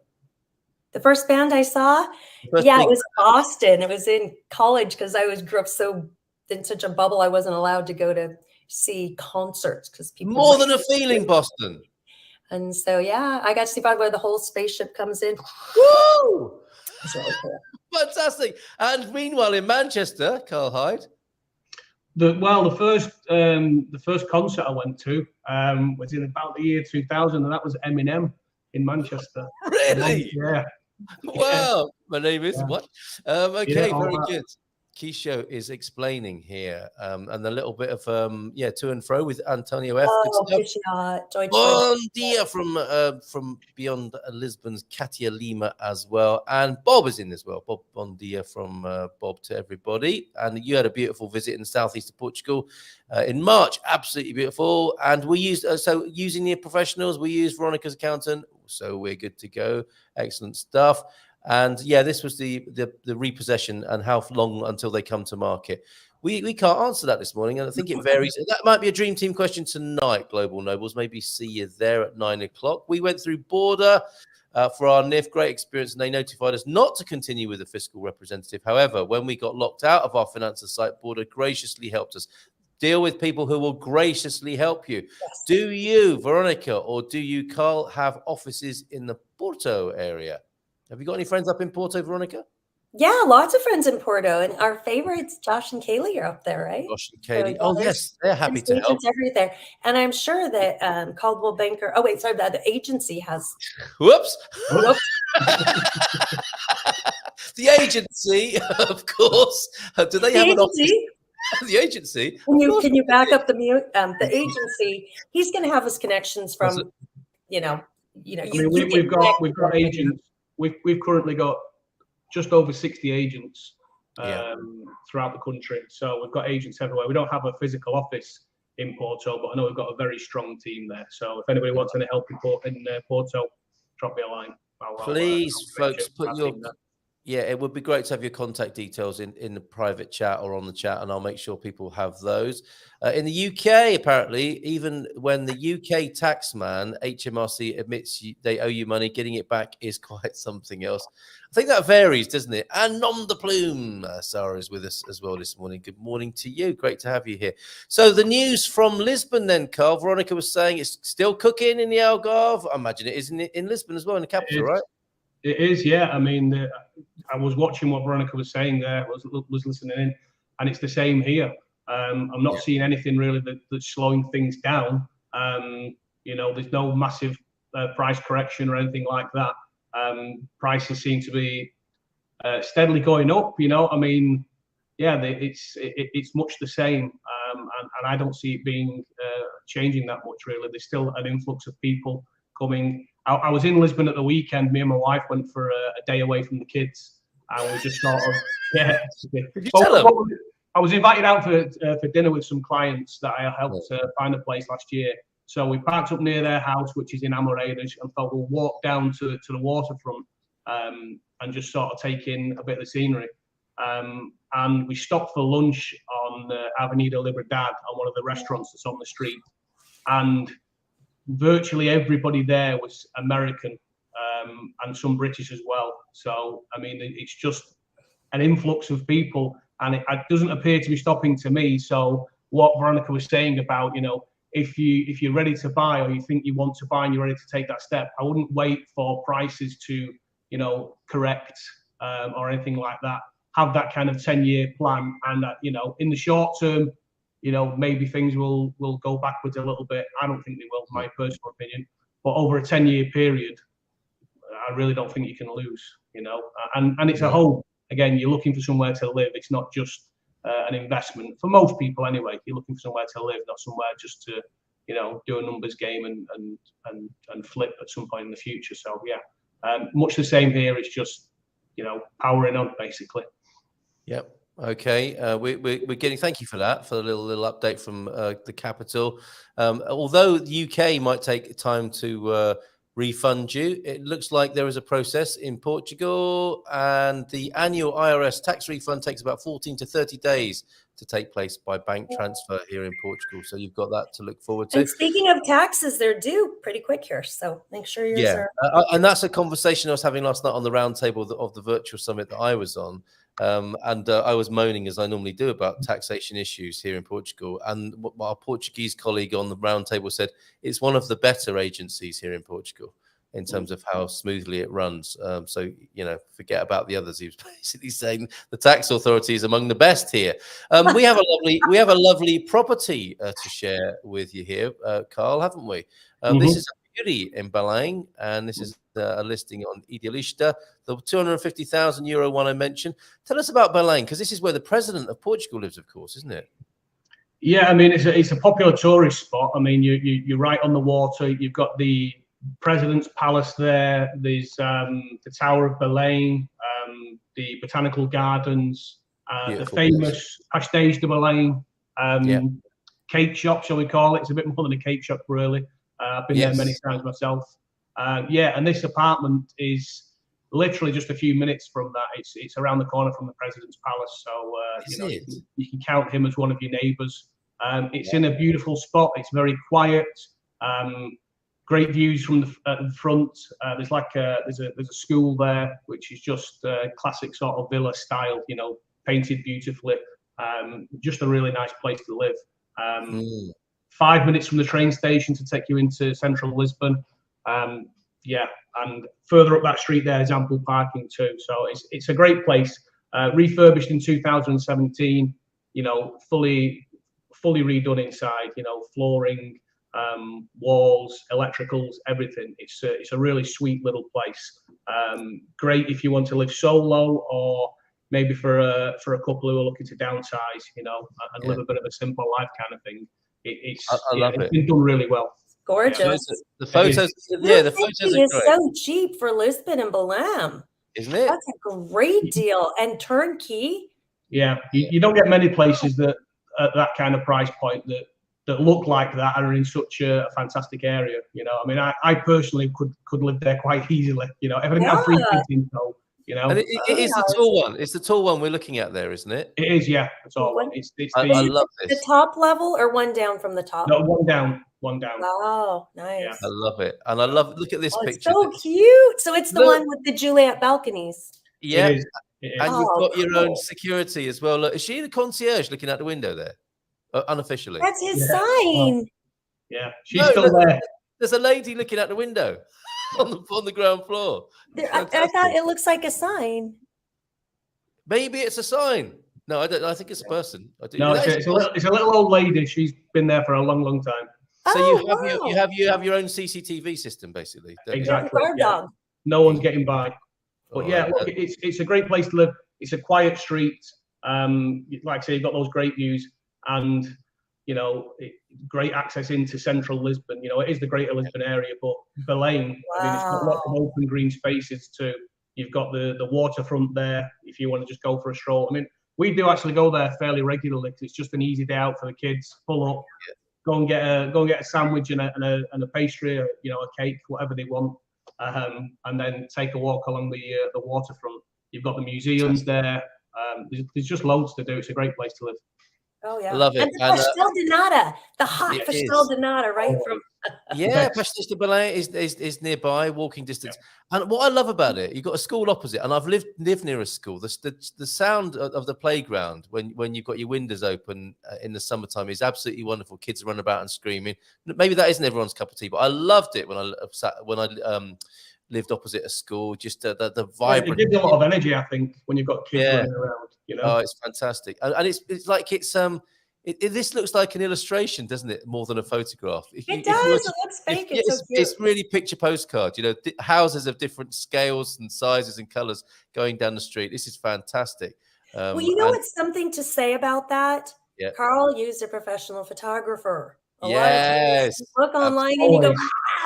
The first band I saw? It was Boston. It was in college because I grew up in such a bubble. I wasn't allowed to go to see concerts because people More Than a Feeling, Boston. And so I got to see where the whole spaceship comes in. Woo! Really cool. Fantastic. And meanwhile in Manchester, Carl Hyde. The first concert I went to was in about the year 2000, and that was Eminem in Manchester. Really? Yeah. Wow. My name is what? Okay, Yeah, very good. Keisho is explaining here, and a little bit of to and fro with Antonio F. Bon dia from beyond Lisbon's Katia Lima as well, and Bob is in as well. Bob, bon dia from Bob to everybody. And you had a beautiful visit in the southeast of Portugal in March, absolutely beautiful. And we used using the professionals, we used Veronica's accountant, so we're good to go. Excellent stuff. And this was the repossession and how long until they come to market. We can't answer that this morning, and I think it varies. That might be a dream team question tonight, Global Nobles. Maybe see you there at 9 o'clock. We went through Border for our NIF, great experience, and they notified us not to continue with the fiscal representative. However, when we got locked out of our finances site, Border graciously helped us. Deal with people who will graciously help you. Yes. Do you, Veronica, or do you, Carl, have offices in the Porto area? Have you got any friends up in Porto, Veronica? Yeah, lots of friends in Porto, and our favorites, Josh and Kaylee, are up there, right? Josh and Kaylee. So, yes, they're happy to help. Everything, and I'm sure that Caldwell Banker. Oh wait, sorry, the agency has. Whoops. The agency, of course. Do they have an office? The agency. Can you back up the mute? The agency. He's going to have his connections from, we've got agents. We've currently got just over 60 agents throughout the country. So we've got agents everywhere. We don't have a physical office in Porto, but I know we've got a very strong team there. So if anybody wants any help in Porto, drop me a line. Please, folks, put your... Yeah, it would be great to have your contact details in the private chat or on the chat, and I'll make sure people have those. In the UK, apparently, even when the UK taxman, HMRC, admits they owe you money, getting it back is quite something else. I think that varies, doesn't it? And nom de plume, Sarah is with us as well this morning. Good morning to you. Great to have you here. So the news from Lisbon then, Carl. Veronica was saying it's still cooking in the Algarve. I imagine it is in Lisbon as well, in the capital, right? It is, yeah. I mean, I was watching what Veronica was saying there, was listening in, and it's the same here. I'm not seeing anything really that's slowing things down. There's no massive price correction or anything like that. Prices seem to be steadily going up. It's much the same, and I don't see it being changing that much really. There's still an influx of people coming. I was in Lisbon at the weekend. Me and my wife went for a day away from the kids, and we just sort of Did you tell them? I was invited out for dinner with some clients that I helped find a place last year. So we parked up near their house, which is in Amoreiras, and thought we'll walk down to the waterfront and just sort of take in a bit of the scenery. And we stopped for lunch on Avenida Liberdade, on one of the restaurants that's on the street. And virtually everybody there was American, and some British as well. So I mean, it's just an influx of people, and it doesn't appear to be stopping to me. So what Veronica was saying about, you know, if you're ready to buy, or you think you want to buy and you're ready to take that step, I wouldn't wait for prices to, you know, correct or anything like that. Have that kind of 10-year plan, and you know, in the short term, you know, maybe things will go backwards a little bit. I don't think they will, my personal opinion. But over a 10-year period, I really don't think you can lose, you know. And it's a home. Again, you're looking for somewhere to live. It's not just an investment. For most people, anyway, you're looking for somewhere to live, not somewhere just to, you know, do a numbers game and flip at some point in the future. So yeah, much the same here. It's just, you know, powering on basically. Yep. Okay. We're getting. Thank you for that, for the little update from the capital. Although the UK might take time to refund you, it looks like there is a process in Portugal, and the annual IRS tax refund takes about 14 to 30 days to take place by bank transfer here in Portugal. So you've got that to look forward to. And speaking of taxes, they're due pretty quick here, so make sure yours are. And that's a conversation I was having last night on the roundtable of the virtual summit that I was on. And I was moaning, as I normally do, about taxation issues here in Portugal. And our Portuguese colleague on the roundtable said it's one of the better agencies here in Portugal in terms of how smoothly it runs. So, you know, forget about the others. He was basically saying the tax authority is among the best here. We have a lovely property to share with you here, Carl, haven't we? This is a beauty in Belém, and this is a listing on Idealista, the €250,000 one I mentioned. Tell us about Belém, because this is where the president of Portugal lives, of course, isn't it? Yeah, I mean, it's a popular tourist spot. I mean, you're right on the water. You've got the President's Palace there. There's the Tower of Belém, the Botanical Gardens, the famous Pastéis de Belém, cake shop, shall we call it? It's a bit more than a cake shop, really. I've been there many times myself. And this apartment is literally just a few minutes from that. It's around the corner from the President's Palace, so you know, you can count him as one of your neighbours. It's in a beautiful spot. It's very quiet. Great views from the front. There's like there's a school there, which is just classic sort of villa style. You know, painted beautifully. Just a really nice place to live. 5 minutes from the train station to take you into central Lisbon. And further up that street there is ample parking too. So it's a great place. Refurbished in 2017. You know, fully redone inside. You know, flooring, walls, electricals, everything. It's a really sweet little place. Great if you want to live solo, or maybe for a couple who are looking to downsize. You know, and live a bit of a simple life kind of thing. I love it. It's been done really well. Gorgeous. The photos, the photos are is great. so cheap for Lisbon and Belém, isn't it? That's a great deal, and turnkey. Yeah, you don't get many places that at that kind of price point that look like that and are in such a fantastic area. You know, I mean, I personally could live there quite easily. You know, everything got free fitting, so you know. And it is the tall one. It's the tall one we're looking at there, isn't it? It is, yeah. The tall one. I love this. The top level or one down from the top? No, one down. Oh, nice. Yeah. I love it. And I love, look at this picture. It's so cute. So it's the one with the Juliet balconies. Yeah. It is. And you've got your own security as well. Look, is she the concierge looking out the window there? Unofficially. That's his sign. Yeah. She's still there. There's a lady looking out the window on the ground floor. I thought it looks like a sign. Maybe it's a sign. No, I don't. I think it's a person. No, it's a little old lady. She's been there for a long, long time. So you have your own CCTV system, basically. Exactly. Yeah. No one's getting by. But look, it's a great place to live. It's a quiet street. Like I say, you've got those great views, and you know, great access into central Lisbon. You know, it is the greater Lisbon area, but Belém, I mean, it's got lots of open green spaces too. You've got the waterfront there if you want to just go for a stroll. I mean, we do actually go there fairly regularly because it's just an easy day out for the kids. Pull up, go and get a sandwich and a pastry, or, you know, a cake, whatever they want, and then take a walk along the waterfront. You've got the museums there. There's just loads to do. It's a great place to live. Oh yeah, I love it. And the pastel de nata, the hot pastel de nata, right from Yeah, Pastéis de Belém is nearby, walking distance. Yeah. And what I love about it, you've got a school opposite, and I've lived near a school. The sound of the playground when you've got your windows open in the summertime is absolutely wonderful. Kids run about and screaming. Maybe that isn't everyone's cup of tea, but I loved it when I lived opposite a school. Just the vibrant. It gives a lot of energy, I think, when you've got kids running around. You know, oh, it's fantastic, and it's like this looks like an illustration, doesn't it? More than a photograph. It does. It looks fake. It's so cute. It's really picture postcard. You know, houses of different scales and sizes and colors going down the street. This is fantastic. Well, you know what's something to say about that? Yeah. Carl used a professional photographer. Yes. Look online and you go,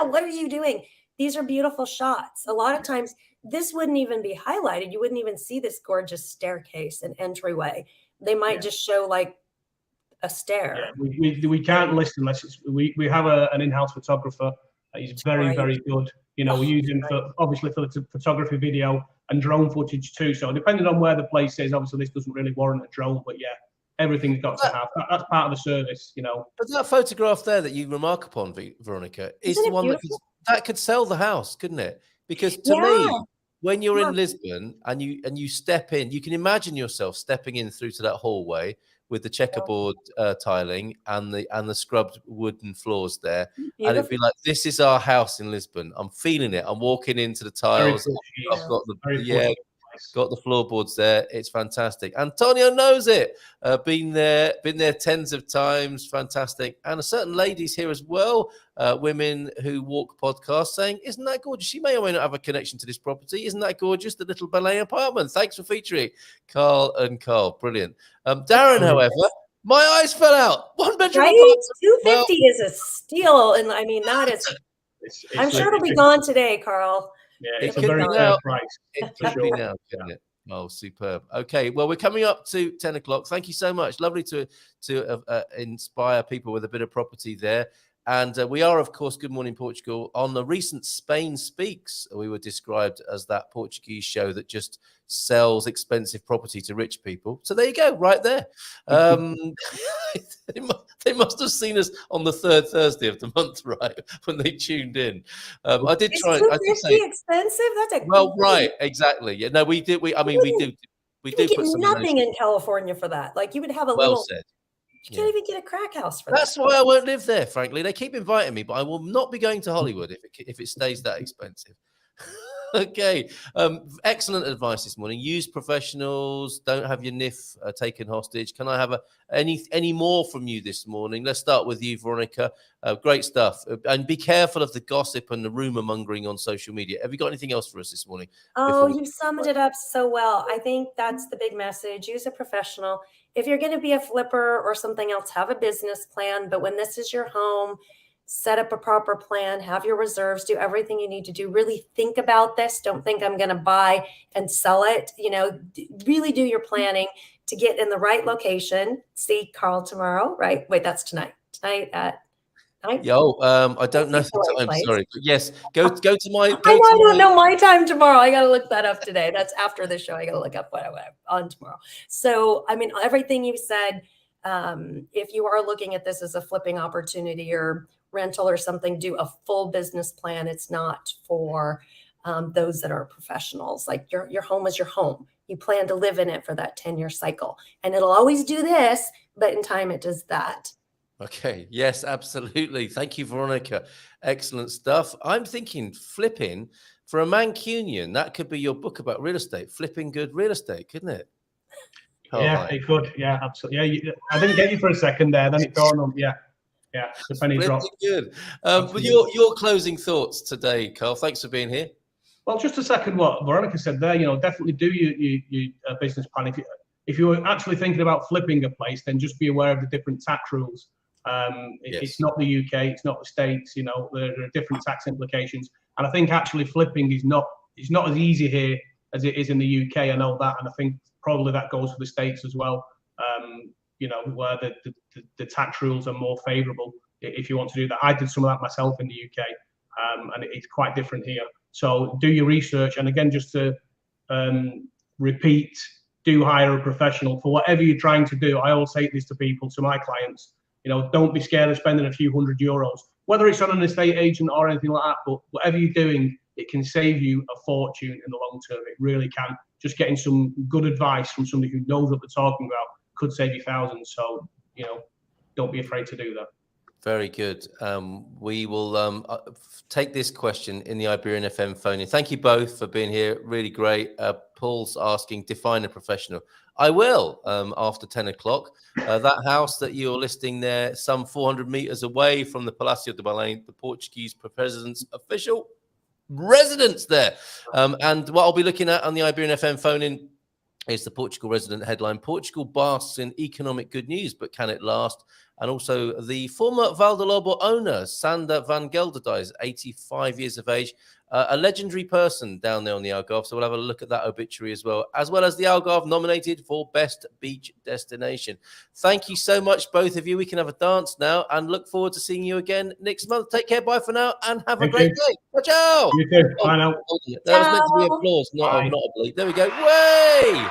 what are you doing? These are beautiful shots. A lot of times this wouldn't even be highlighted. You wouldn't even see this gorgeous staircase and entryway. They might just show like a stair. Yeah, we can't list unless we have an in-house photographer. He's very good. You know, we use him obviously for the photography, video, and drone footage too. So depending on where the place is, obviously this doesn't really warrant a drone, but yeah, everything's got to have. That's part of the service, you know. But that photograph there that you remark upon, Veronica, is the one that could sell the house, couldn't it? Because to me, when you're in Lisbon and you step in, you can imagine yourself stepping in through to that hallway with the checkerboard tiling and the scrubbed wooden floors there. Beautiful. And it'd be like, this is our house in Lisbon. I'm feeling it. I'm walking into the tiles. I've got got the floorboards there. It's fantastic. Antonio knows it. Been there tens of times. Fantastic. And a certain ladies here as well, women who walk podcasts saying, isn't that gorgeous? She may or may not have a connection to this property. Isn't that gorgeous? The little Belém apartment. Thanks for featuring Carl and Carl. Brilliant. Darren, however, my eyes fell out. One bedroom apartment. 250 is a steal. And I mean, that is, I'm sure it'll be gone today, Carl. Yeah, it's a very fair price. It could be now, couldn't it? Oh, superb. Okay, well, we're coming up to 10 o'clock. Thank you so much. Lovely to inspire people with a bit of property there. And we are, of course, Good Morning Portugal. On the recent Spain Speaks, we were described as that Portuguese show that just sells expensive property to rich people. So there you go, right there. They must have seen us on the third Thursday of the month, right, when they tuned in. I did try. Is $250 expensive? That's right, exactly. Yeah, no, we do. We do get nothing in California for that. Like you would have a little. Well said. You can't even get a crack house for that. That's why I won't live there, frankly. They keep inviting me, but I will not be going to Hollywood if it stays that expensive. Okay. Excellent advice this morning. Use professionals. Don't have your NIF taken hostage. Can I have any more from you this morning? Let's start with you, Veronica. Great stuff. And be careful of the gossip and the rumor mongering on social media. Have you got anything else for us this morning? Oh, you summed it up so well. I think that's the big message. Use a professional. If you're going to be a flipper or something else, have a business plan. But when this is your home, set up a proper plan, have your reserves, do everything you need to do. Really think about this. Don't think I'm going to buy and sell it. You know, really do your planning to get in the right location. See Carl tomorrow, right? Wait, that's tonight. Tonight at night. Yo, I don't know the time. Sorry, but yes, go to my. I don't know my time tomorrow. I got to look that up today. That's after the show. I got to look up what I'm on tomorrow. So, I mean, everything you said. If you are looking at this as a flipping opportunity or rental or something, do a full business plan. It's not for those that are professionals. Like your home is your home. You plan to live in it for that 10-year cycle, and it'll always do this, but in time it does that. Okay. Yes, absolutely. Thank you, Veronica. Excellent stuff. I'm thinking flipping for a Mancunian. That could be your book about real estate. Flipping good real estate, couldn't it? Yeah, it could. Yeah, absolutely. Yeah, I didn't get you for a second there. Then it dawned on. Yeah, the penny dropped. Good. But your closing thoughts today, Carl. Thanks for being here. Well, just a second. What Veronica said there. You know, definitely do your business plan. If you're actually thinking about flipping a place, then just be aware of the different tax rules. It's not the UK. It's not the States. You know, there are different tax implications. And I think actually flipping is not as easy here as it is in the UK. I know that, and I think probably that goes for the States as well. You know, where the tax rules are more favourable if you want to do that. I did some of that myself in the UK, and it's quite different here. So do your research, and again, just to repeat, do hire a professional for whatever you're trying to do. I always say this to people, to my clients. You know, don't be scared of spending a few €100. whether it's on an estate agent or anything like that, but whatever you're doing, it can save you a fortune in the long term. It really can. Just getting some good advice from somebody who knows what they're talking about could save you thousands. So, don't be afraid to do that. Very good. We will take this question in the Iberian FM phone. Thank you both for being here. Really great. Paul's asking, define a professional. I will after 10 o'clock. That house that you're listing there, some 400 meters away from the Palacio de Belém, the Portuguese president's official residence there. And what I'll be looking at on the Iberian FM phone-in is the Portugal resident headline. Portugal basks in economic good news, but can it last? And also the former Valdelobo owner, Sander van Gelder, dies, 85 years of age. A legendary person down there on the Algarve. So we'll have a look at that obituary as well as the Algarve nominated for Best Beach Destination. Thank you so much, both of you. We can have a dance now and look forward to seeing you again next month. Take care. Bye for now and have a great day. Ciao. You too. Bye now. That was meant to be applause, not a bleep. There we go. Way!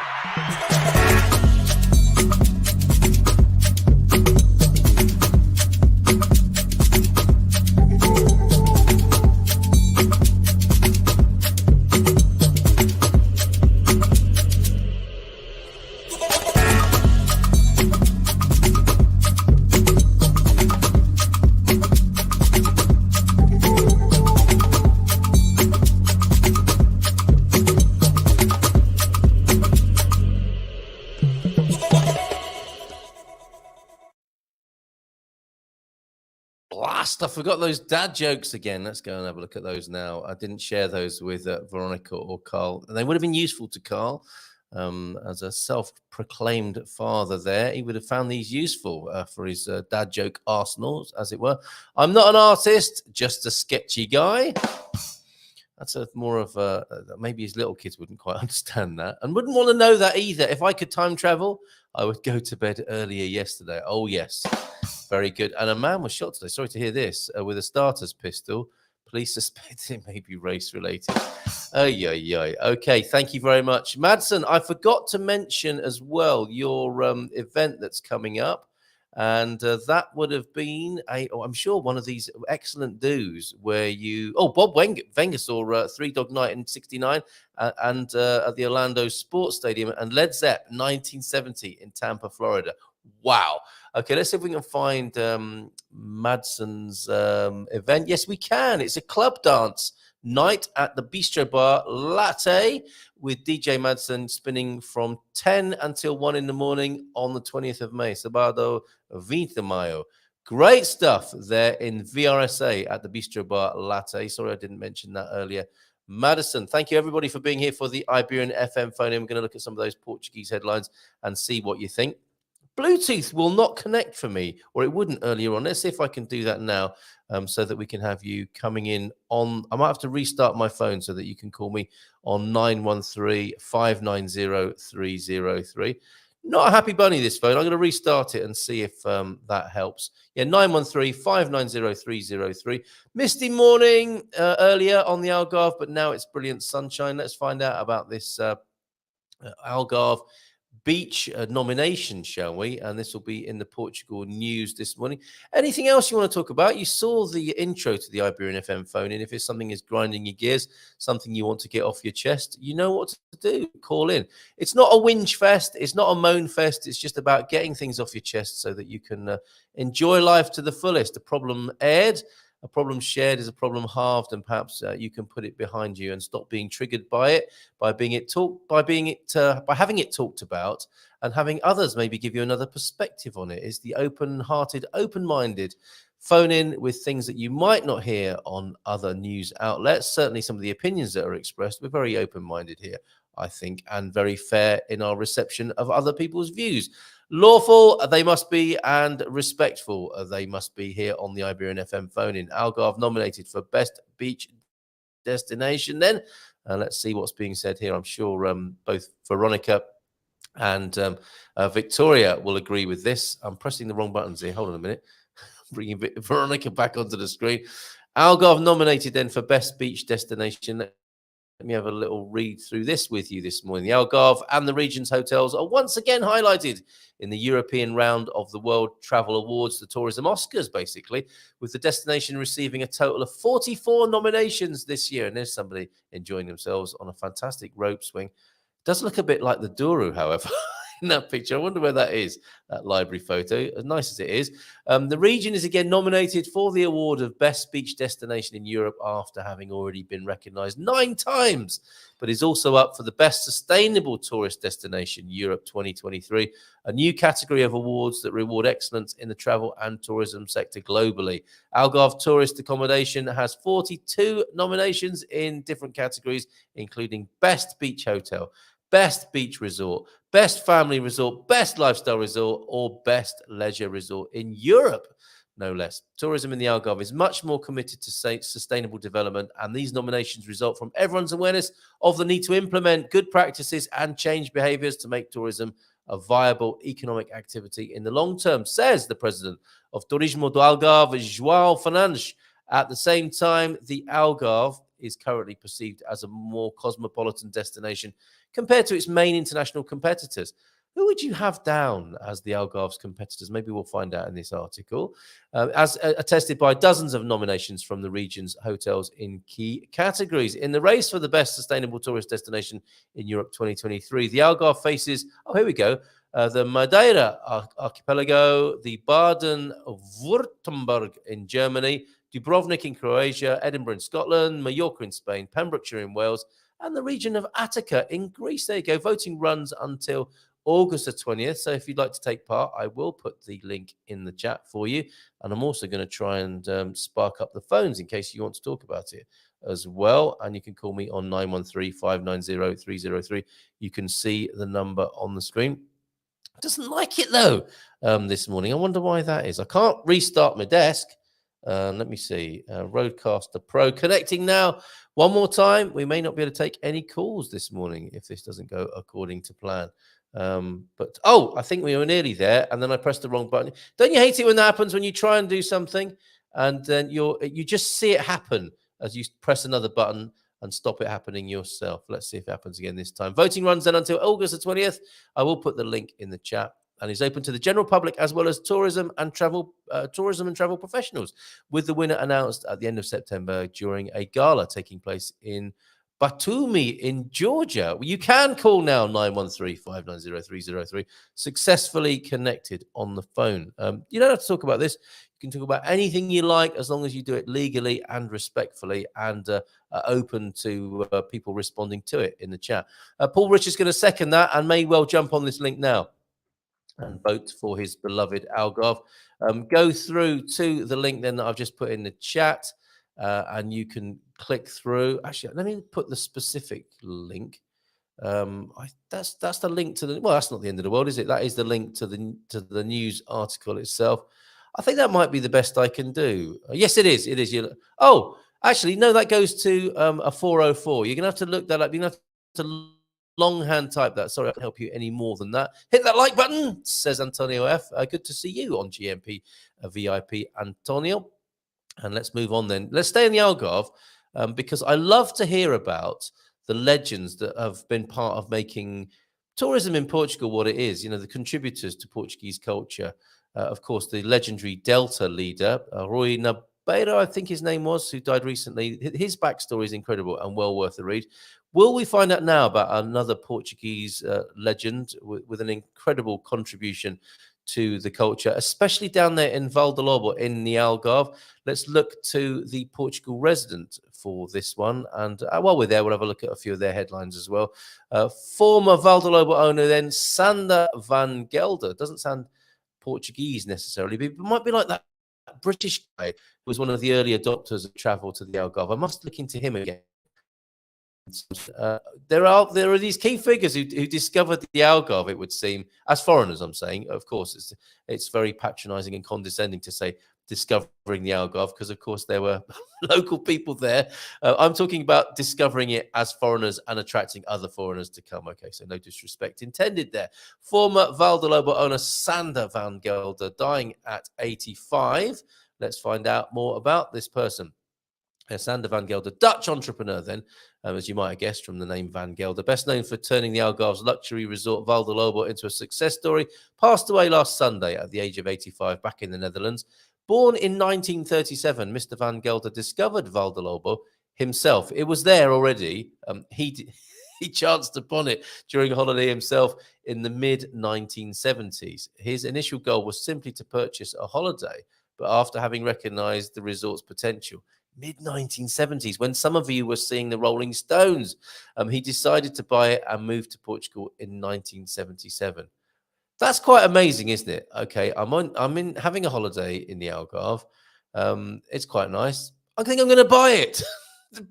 I forgot those dad jokes again. Let's go and have a look at those now. I didn't share those with Veronica or Carl. They would have been useful to Carl as a self-proclaimed father there. He would have found these useful for his dad joke arsenals, as it were. I'm not an artist, just a sketchy guy. That's more of maybe his little kids wouldn't quite understand that and wouldn't want to know that either. If I could time travel, I would go to bed earlier yesterday. Oh, yes. Very good. And a man was shot today. Sorry to hear this. With a starter's pistol. Police suspect it may be race-related. Okay, thank you very much. Madsen, I forgot to mention as well your event that's coming up. And that would have been, I'm sure, one of these excellent do's where you... Oh, Bob Wenger saw Three Dog Night in 69 and at the Orlando Sports Stadium and Led Zepp 1970 in Tampa, Florida. Wow. Okay, let's see if we can find Madsen's event. Yes, we can. It's a club dance night at the Bistro Bar Latte with DJ Madsen spinning from 10 until 1 in the morning on the 20th of May. Sábado 20 de Mayo. Great stuff there in VRSA at the Bistro Bar Latte. Sorry, I didn't mention that earlier. Madison, thank you everybody for being here for the Iberian FM phone in. We're going to look at some of those Portuguese headlines and see what you think. Bluetooth will not connect for me, or it wouldn't earlier on. Let's see if I can do that now so that we can have you coming in on... I might have to restart my phone so that you can call me on 913-590-303. Not a happy bunny, this phone. I'm going to restart it and see if that helps. Yeah, 913-590-303. Misty morning earlier on the Algarve, but now it's brilliant sunshine. Let's find out about this Algarve beach nomination, shall we? And this will be in the Portugal news this morning. Anything else you want to talk about? You saw the intro to the Iberian FM phone in. If it's something is grinding your gears, something you want to get off your chest, you know what to do. Call in. It's not a whinge fest. It's not a moan fest. It's just about getting things off your chest so that you can enjoy life to the fullest. A problem aired, a problem shared is a problem halved, and perhaps you can put it behind you and stop being triggered by it, by having it talked about, and having others maybe give you another perspective on it. Is the open-hearted, open-minded phone in with things that you might not hear on other news outlets. Certainly, some of the opinions that are expressed, we're very open-minded here, I think, and very fair in our reception of other people's views. Lawful, they must be, and respectful, they must be here on the Iberian FM phone in. Algarve nominated for Best Beach Destination then. Let's see what's being said here. I'm sure both Veronica and Victoria will agree with this. I'm pressing the wrong buttons here. Hold on a minute. Bringing Veronica back onto the screen. Algarve nominated then for Best Beach Destination. Let me have a little read through this with you this morning. The Algarve and the region's hotels are once again highlighted in the European round of the World Travel Awards, the Tourism Oscars, basically, with the destination receiving a total of 44 nominations this year. And there's somebody enjoying themselves on a fantastic rope swing. It does look a bit like the Douro, however, in that picture. I wonder where that is, that library photo, as nice as it is. The region is again nominated for the award of Best Beach Destination in Europe after having already been recognised 9 times, but is also up for the Best Sustainable Tourist Destination Europe 2023, a new category of awards that reward excellence in the travel and tourism sector globally. Algarve Tourist Accommodation has 42 nominations in different categories, including Best Beach Hotel, Best Beach Resort, Best Family Resort, Best Lifestyle Resort, or Best Leisure Resort in Europe, no less. Tourism in the Algarve is much more committed to sustainable development, and these nominations result from everyone's awareness of the need to implement good practices and change behaviors to make tourism a viable economic activity in the long term, says the president of Turismo do Algarve, João Fernandes. At the same time, the Algarve is currently perceived as a more cosmopolitan destination compared to its main international competitors. Who would you have down as the Algarve's competitors? Maybe we'll find out in this article. As attested by dozens of nominations from the region's hotels in key categories. In the race for the best sustainable tourist destination in Europe 2023, the Algarve faces, the Madeira archipelago, the Baden-Württemberg in Germany, Dubrovnik in Croatia, Edinburgh in Scotland, Mallorca in Spain, Pembrokeshire in Wales, and the region of Attica in Greece. There you go. Voting runs until August the 20th. So if you'd like to take part, I will put the link in the chat for you. And I'm also going to try and spark up the phones in case you want to talk about it as well. And you can call me on 913-590-303. You can see the number on the screen. It doesn't like it, though, this morning. I wonder why that is. I can't restart my desk. Let me see. Roadcaster Pro connecting now. One more time. We may not be able to take any calls this morning if this doesn't go according to plan. I think we were nearly there, and then I pressed the wrong button. Don't you hate it when that happens, when you try and do something and then you just see it happen as you press another button and stop it happening yourself? Let's see if it happens again this time. Voting runs then until August the 20th. I will put the link in the chat. And is open to the general public as well as tourism and travel professionals, with the winner announced at the end of September during a gala taking place in Batumi in Georgia. You can call now 913-590-303. Successfully connected on the phone. You don't have to talk about this. You can talk about anything you like as long as you do it legally and respectfully and open to people responding to it in the chat. Paul Richards going to second that and may well jump on this link now and vote for his beloved Algarve. Go through to the link then that I've just put in the chat, and you can click through. Actually, let me put the specific link. That's the link to the. Well, that's not the end of the world, is it? That is the link to the news article itself. I think that might be the best I can do. Yes, it is. It is. Actually, no, that goes to a 404. You're gonna have to look that up. You're gonna have to longhand type that. Sorry, I can't help you any more than that. Hit that like button, says Antonio F. Good to see you on GMP VIP, Antonio. And let's move on then. Let's stay in the Algarve because I love to hear about the legends that have been part of making tourism in Portugal what it is. The contributors to Portuguese culture. Of course, the legendary Delta leader, Rui Nabeiro, I think his name was, who died recently. His backstory is incredible and well worth a read. Will we find out now about another Portuguese legend with an incredible contribution to the culture, especially down there in Val de Lobo in the Algarve? Let's look to the Portugal resident for this one. And while we're there, we'll have a look at a few of their headlines as well. Former Val de Lobo owner then, Sander van Gelder. Doesn't sound Portuguese necessarily, but it might be like that British guy who was one of the early adopters of travel to the Algarve. I must look into him again. There are these key figures who discovered the Algarve, it would seem, as foreigners. I'm saying, of course, it's very patronizing and condescending to say discovering the Algarve, because of course there were local people there. I'm talking about discovering it as foreigners and attracting other foreigners to come. Okay, so no disrespect intended there. Former Val de Lobo owner Sander van Gelder dying at 85. Let's find out more about this person. Sander van Gelder, Dutch entrepreneur then, as you might have guessed from the name Van Gelder, best known for turning the Algarve's luxury resort Val de Lobo into a success story, passed away last Sunday at the age of 85 back in the Netherlands. Born in 1937, Mr. Van Gelder discovered Val de Lobo himself. It was there already. He chanced upon it during a holiday himself in the mid-1970s. His initial goal was simply to purchase a holiday, but after having recognized the resort's potential, mid-1970s, when some of you were seeing the Rolling Stones, he decided to buy it and move to Portugal in 1977. That's quite amazing, isn't it? Okay, I'm in having a holiday in the Algarve. It's quite nice. I think I'm going to buy it.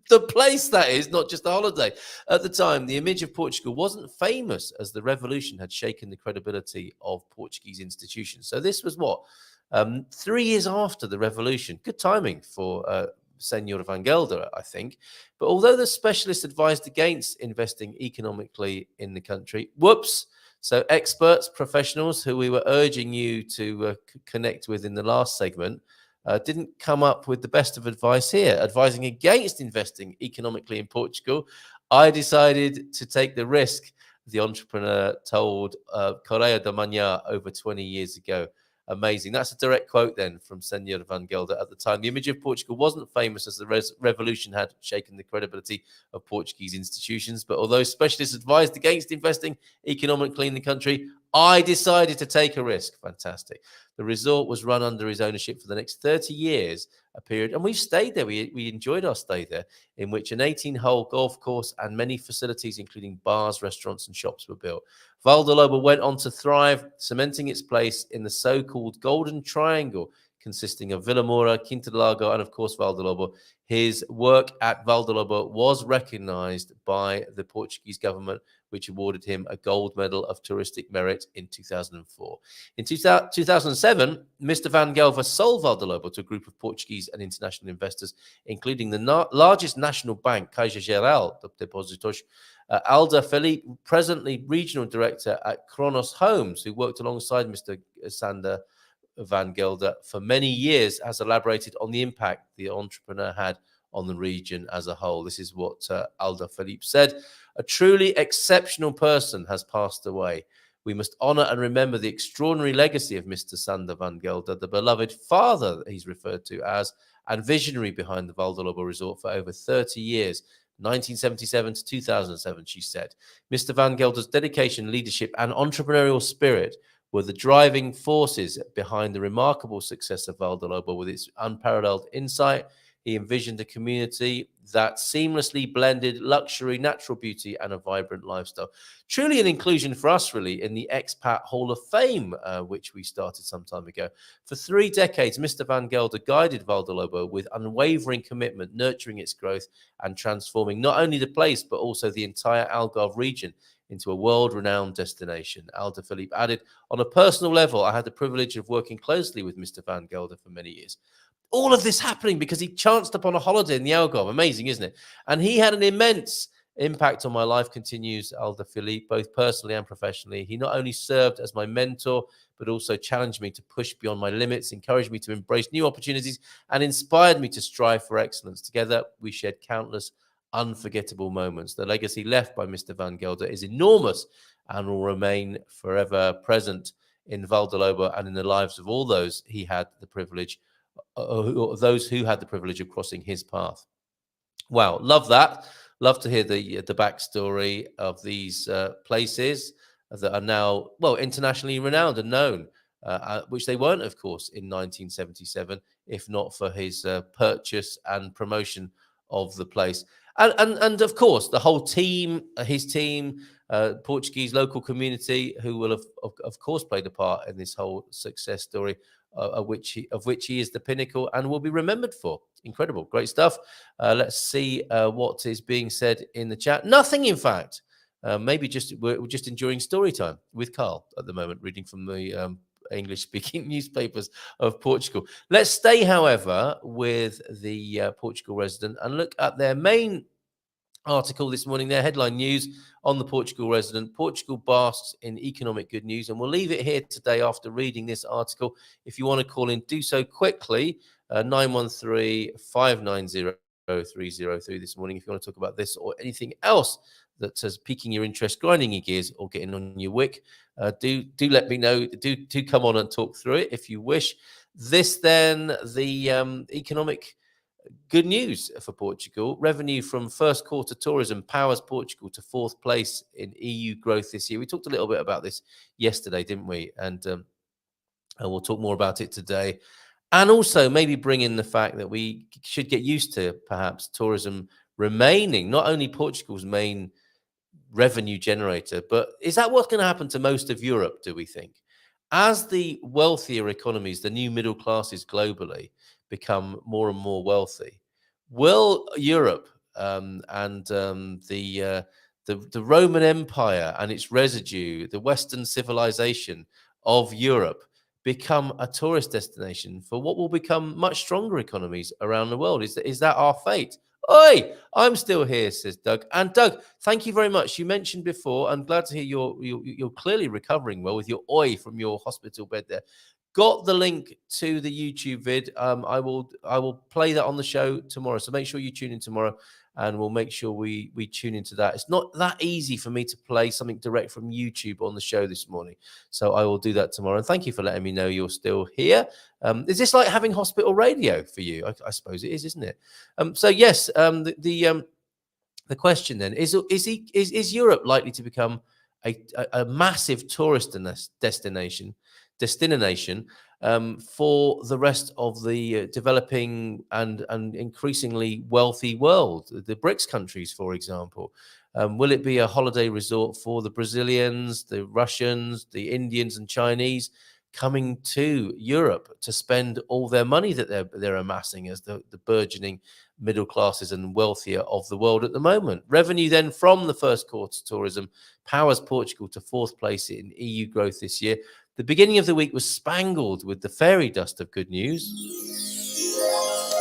The place, that is, not just a holiday. At the time, the image of Portugal wasn't famous, as the revolution had shaken the credibility of Portuguese institutions. So this was what? 3 years after the revolution. Good timing for Senor Van Gelder, I think. But although the specialists advised against investing economically in the country, whoops. So experts, professionals who we were urging you to connect with in the last segment, didn't come up with the best of advice here, advising against investing economically in Portugal. I decided to take the risk, the entrepreneur told Correio da Manhã over 20 years ago. Amazing. That's a direct quote then from Senor Van Gelder at the time. The image of Portugal wasn't famous, as the revolution had shaken the credibility of Portuguese institutions. But although specialists advised against investing economically in the country, I decided to take a risk. Fantastic. The resort was run under his ownership for the next 30 years, a period, and we've stayed there. We enjoyed our stay there, in which an 18-hole golf course and many facilities, including bars, restaurants, and shops, were built. Val de Lobo went on to thrive, cementing its place in the so-called Golden Triangle, consisting of Vila Moura, Quinta do Lago, and of course Val de Lobo. His work at Val de Lobo was recognized by the Portuguese government, which awarded him a gold medal of touristic merit in 2004. In 2007, Mr. Van Gelder sold Val de Lobo to a group of Portuguese and international investors, including the largest national bank, Caixa Geral de Depósitos, Alda Felipe, presently regional director at Kronos Homes, who worked alongside Mr. Sander Van Gelder for many years, has elaborated on the impact the entrepreneur had on the region as a whole. This is what Alda Felipe said. A truly exceptional person has passed away. We must honor and remember the extraordinary legacy of Mr. Sander Van Gelder, the beloved father that he's referred to as, and visionary behind the Val de Lobo resort for over 30 years. 1977 to 2007, she said. Mr. Van Gelder's dedication, leadership, and entrepreneurial spirit were the driving forces behind the remarkable success of Val de Lobo. With its unparalleled insight, he envisioned a community that seamlessly blended luxury, natural beauty, and a vibrant lifestyle. Truly an inclusion for us, really, in the Expat Hall of Fame, which we started some time ago. For 3 decades, Mr. Van Gelder guided Val de Lobo with unwavering commitment, nurturing its growth and transforming not only the place, but also the entire Algarve region into a world-renowned destination. Alda Felipe added, on a personal level, I had the privilege of working closely with Mr. Van Gelder for many years. All of this happening because he chanced upon a holiday in the Algarve. Amazing, isn't it? And he had an immense impact on my life, continues Alda Felipe, both personally and professionally. He not only served as my mentor, but also challenged me to push beyond my limits, encouraged me to embrace new opportunities, and inspired me to strive for excellence. Together, we shared countless unforgettable moments. The legacy left by Mr. Van Gelder is enormous and will remain forever present in Val de Lobo and in the lives of all those he had the privilege those who had the privilege of crossing his path. Wow, love that. Love to hear the backstory of these places that are now, well, internationally renowned and known, which they weren't, of course, in 1977, if not for his purchase and promotion of the place. And of course, the whole team, his team, Portuguese local community, who will have, of course, played a part in this whole success story, of which he is the pinnacle and will be remembered for. Incredible, great stuff. Let's see what is being said in the chat. Nothing, in fact. Maybe we're just enjoying story time with Carl at the moment, reading from the English-speaking newspapers of Portugal. Let's stay, however, with the Portugal Resident and look at their main article this morning, their headline news on the Portugal Resident. Portugal basks in economic good news, and we'll leave it here today after reading this article. If you want to call in, do so quickly, 913-590-888. 0303 this morning if you want to talk about this or anything else that is piquing your interest, grinding your gears, or getting on your wick. Do let me know. Do come on and talk through it if you wish. This then, the economic good news for Portugal. Revenue from first quarter tourism powers Portugal to fourth place in EU growth this year. We talked a little bit about this yesterday, didn't we? And we'll talk more about it today. And also maybe bring in the fact that we should get used to perhaps tourism remaining not only Portugal's main revenue generator, but is that what's going to happen to most of Europe, do we think? As the wealthier economies, the new middle classes globally, become more and more wealthy, will Europe and the Roman Empire and its residue, the Western civilization of Europe, become a tourist destination for what will become much stronger economies around the world? Is that our fate? Oi, I'm still here, says Doug. And Doug, thank you very much. You mentioned before, I'm glad to hear you're clearly recovering well with your oi from your hospital bed there. Got the link to the YouTube vid. I will play that on the show tomorrow. So make sure you tune in tomorrow, and we'll make sure we tune into that. It's not that easy for me to play something direct from YouTube on the show this morning, so I will do that tomorrow. And thank you for letting me know you're still here. Is this like having hospital radio for you? I suppose it is, isn't it? So yes, the question then is Europe likely to become a massive tourist destination for the rest of the developing and increasingly wealthy world, the BRICS countries, for example? Will it be a holiday resort for the Brazilians, the Russians, the Indians and Chinese coming to Europe to spend all their money that they're amassing as the burgeoning middle classes and wealthier of the world at the moment? Revenue then from the first quarter tourism powers Portugal to fourth place in EU growth this year. The beginning of the week was spangled with the fairy dust of good news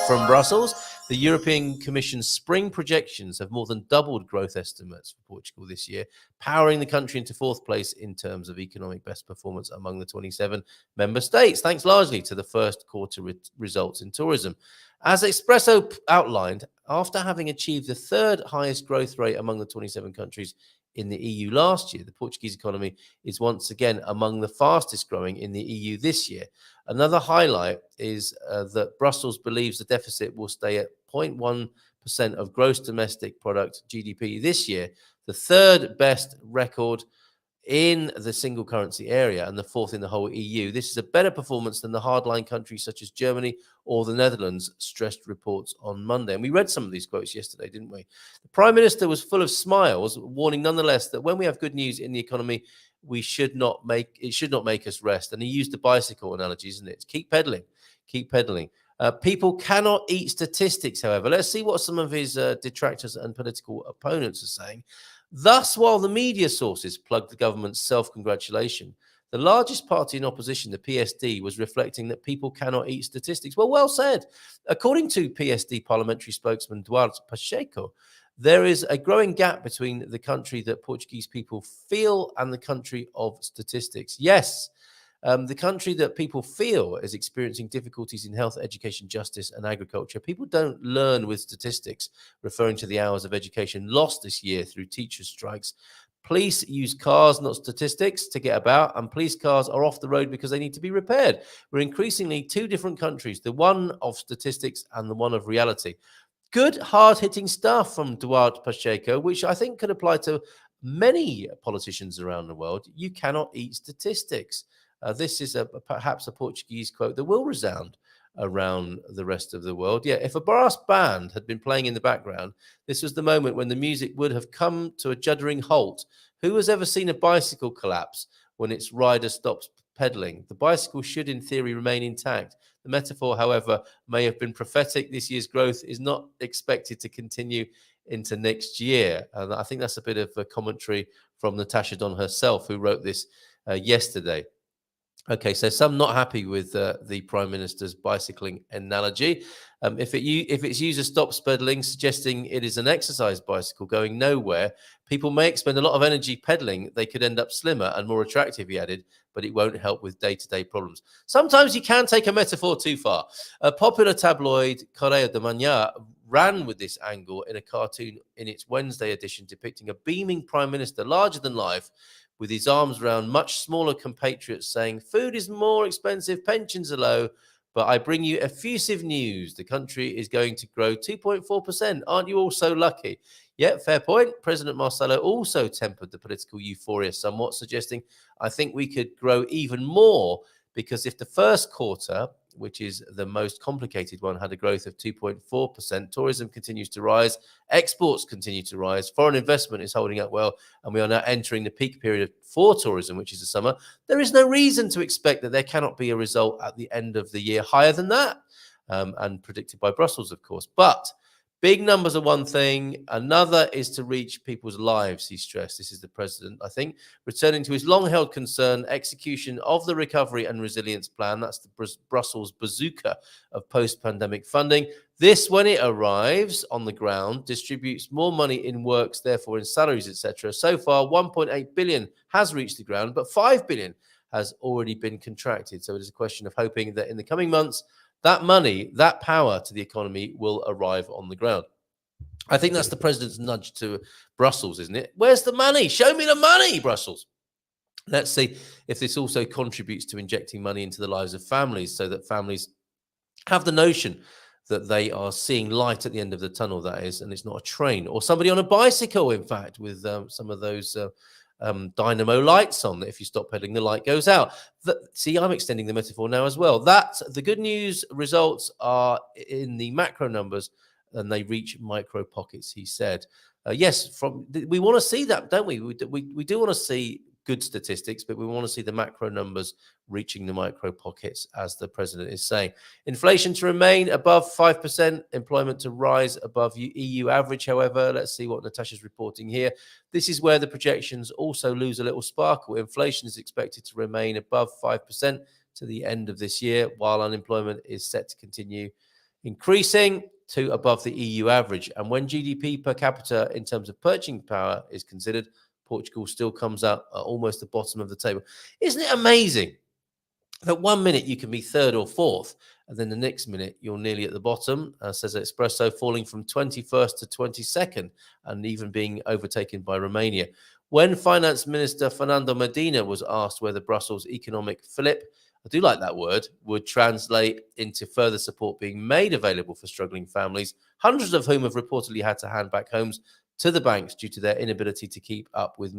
from Brussels. The European Commission's spring projections have more than doubled growth estimates for Portugal this year, powering the country into fourth place in terms of economic best performance among the 27 member states, thanks largely to the first quarter results in tourism. As Expresso outlined, after having achieved the third highest growth rate among the 27 countries in the EU last year, the Portuguese economy is once again among the fastest growing in the EU this year. Another highlight is that Brussels believes the deficit will stay at 0.1% of gross domestic product GDP this year, the third best record in the single currency area and the fourth in the whole EU. This is a better performance than the hardline countries such as Germany or the Netherlands, stressed reports on Monday. And we read some of these quotes yesterday, didn't we? The Prime Minister was full of smiles, warning nonetheless that when we have good news in the economy, it should not make us rest. And he used the bicycle analogy, isn't it? Keep pedaling, keep pedaling. People cannot eat statistics, however. Let's see what some of his detractors and political opponents are saying. Thus, while the media sources plugged the government's self-congratulation, the largest party in opposition, the PSD, was reflecting that people cannot eat statistics. Well said. According to PSD parliamentary spokesman Duarte Pacheco, there is a growing gap between the country that Portuguese people feel and the country of statistics. Yes, the country that people feel is experiencing difficulties in health, education, justice, and agriculture. People don't learn with statistics, referring to the hours of education lost this year through teachers' strikes. Police use cars, not statistics, to get about, and police cars are off the road because they need to be repaired. We're increasingly two different countries, the one of statistics and the one of reality. Good, hard-hitting stuff from Duarte Pacheco, which I think could apply to many politicians around the world. You cannot eat statistics. This is perhaps a Portuguese quote that will resound around the rest of the world. Yeah, if a brass band had been playing in the background, this was the moment when the music would have come to a juddering halt. Who has ever seen a bicycle collapse when its rider stops pedaling? The bicycle should, in theory, remain intact. The metaphor, however, may have been prophetic. This year's growth is not expected to continue into next year. And I think that's a bit of a commentary from Natasha Don herself, who wrote this yesterday. Okay, so some not happy with the Prime Minister's bicycling analogy. If its user stops pedaling, suggesting it is an exercise bicycle going nowhere, people may expend a lot of energy pedaling. They could end up slimmer and more attractive, he added, but it won't help with day-to-day problems. Sometimes you can take a metaphor too far. A popular tabloid, Correio da Manhã, ran with this angle in a cartoon in its Wednesday edition, depicting a beaming prime minister, larger than life, with his arms around much smaller compatriots, saying, "Food is more expensive, pensions are low, but I bring you effusive news. The country is going to grow 2.4%. Aren't you all so lucky?" Yeah, fair point. President Marcelo also tempered the political euphoria somewhat, suggesting, "I think we could grow even more, because if the first quarter, which is the most complicated one, had a growth of 2.4%, tourism continues to rise, exports continue to rise, foreign investment is holding up well, and we are now entering the peak period for tourism, which is the summer, there is no reason to expect that there cannot be a result at the end of the year higher than that," and predicted by Brussels, of course. But big numbers are one thing. Another is to reach people's lives, he stressed. This is the president, I think, returning to his long-held concern, execution of the Recovery and Resilience Plan. That's the Brussels bazooka of post-pandemic funding. This, when it arrives on the ground, distributes more money in works, therefore in salaries, etc. So far, 1.8 billion has reached the ground, but 5 billion has already been contracted. So it is a question of hoping that in the coming months, that money, that power to the economy will arrive on the ground. I think that's the president's nudge to Brussels, isn't it? Where's the money? Show me the money, Brussels. Let's see if this also contributes to injecting money into the lives of families, so that families have the notion that they are seeing light at the end of the tunnel, that is, and it's not a train or somebody on a bicycle, in fact, with some of those dynamo lights on, that if you stop pedaling, the light goes out. See, I'm extending the metaphor now as well. That the good news results are in the macro numbers, and they reach micro pockets, he said. Yes, we want to see that, don't we? We do want to see good statistics, but we want to see the macro numbers reaching the micro pockets, as the president is saying. Inflation to remain above 5%, employment to rise above EU average, however. Let's see what Natasha's reporting here. This is where the projections also lose a little sparkle. Inflation is expected to remain above 5% to the end of this year, while unemployment is set to continue increasing to above the EU average. And when GDP per capita in terms of purchasing power is considered, Portugal still comes out at almost the bottom of the table. Isn't it amazing that 1 minute you can be third or fourth, and then the next minute you're nearly at the bottom, says Espresso, falling from 21st to 22nd and even being overtaken by Romania. When Finance Minister Fernando Medina was asked whether Brussels' economic flip, I do like that word, would translate into further support being made available for struggling families, hundreds of whom have reportedly had to hand back homes to the banks due to their inability to keep up with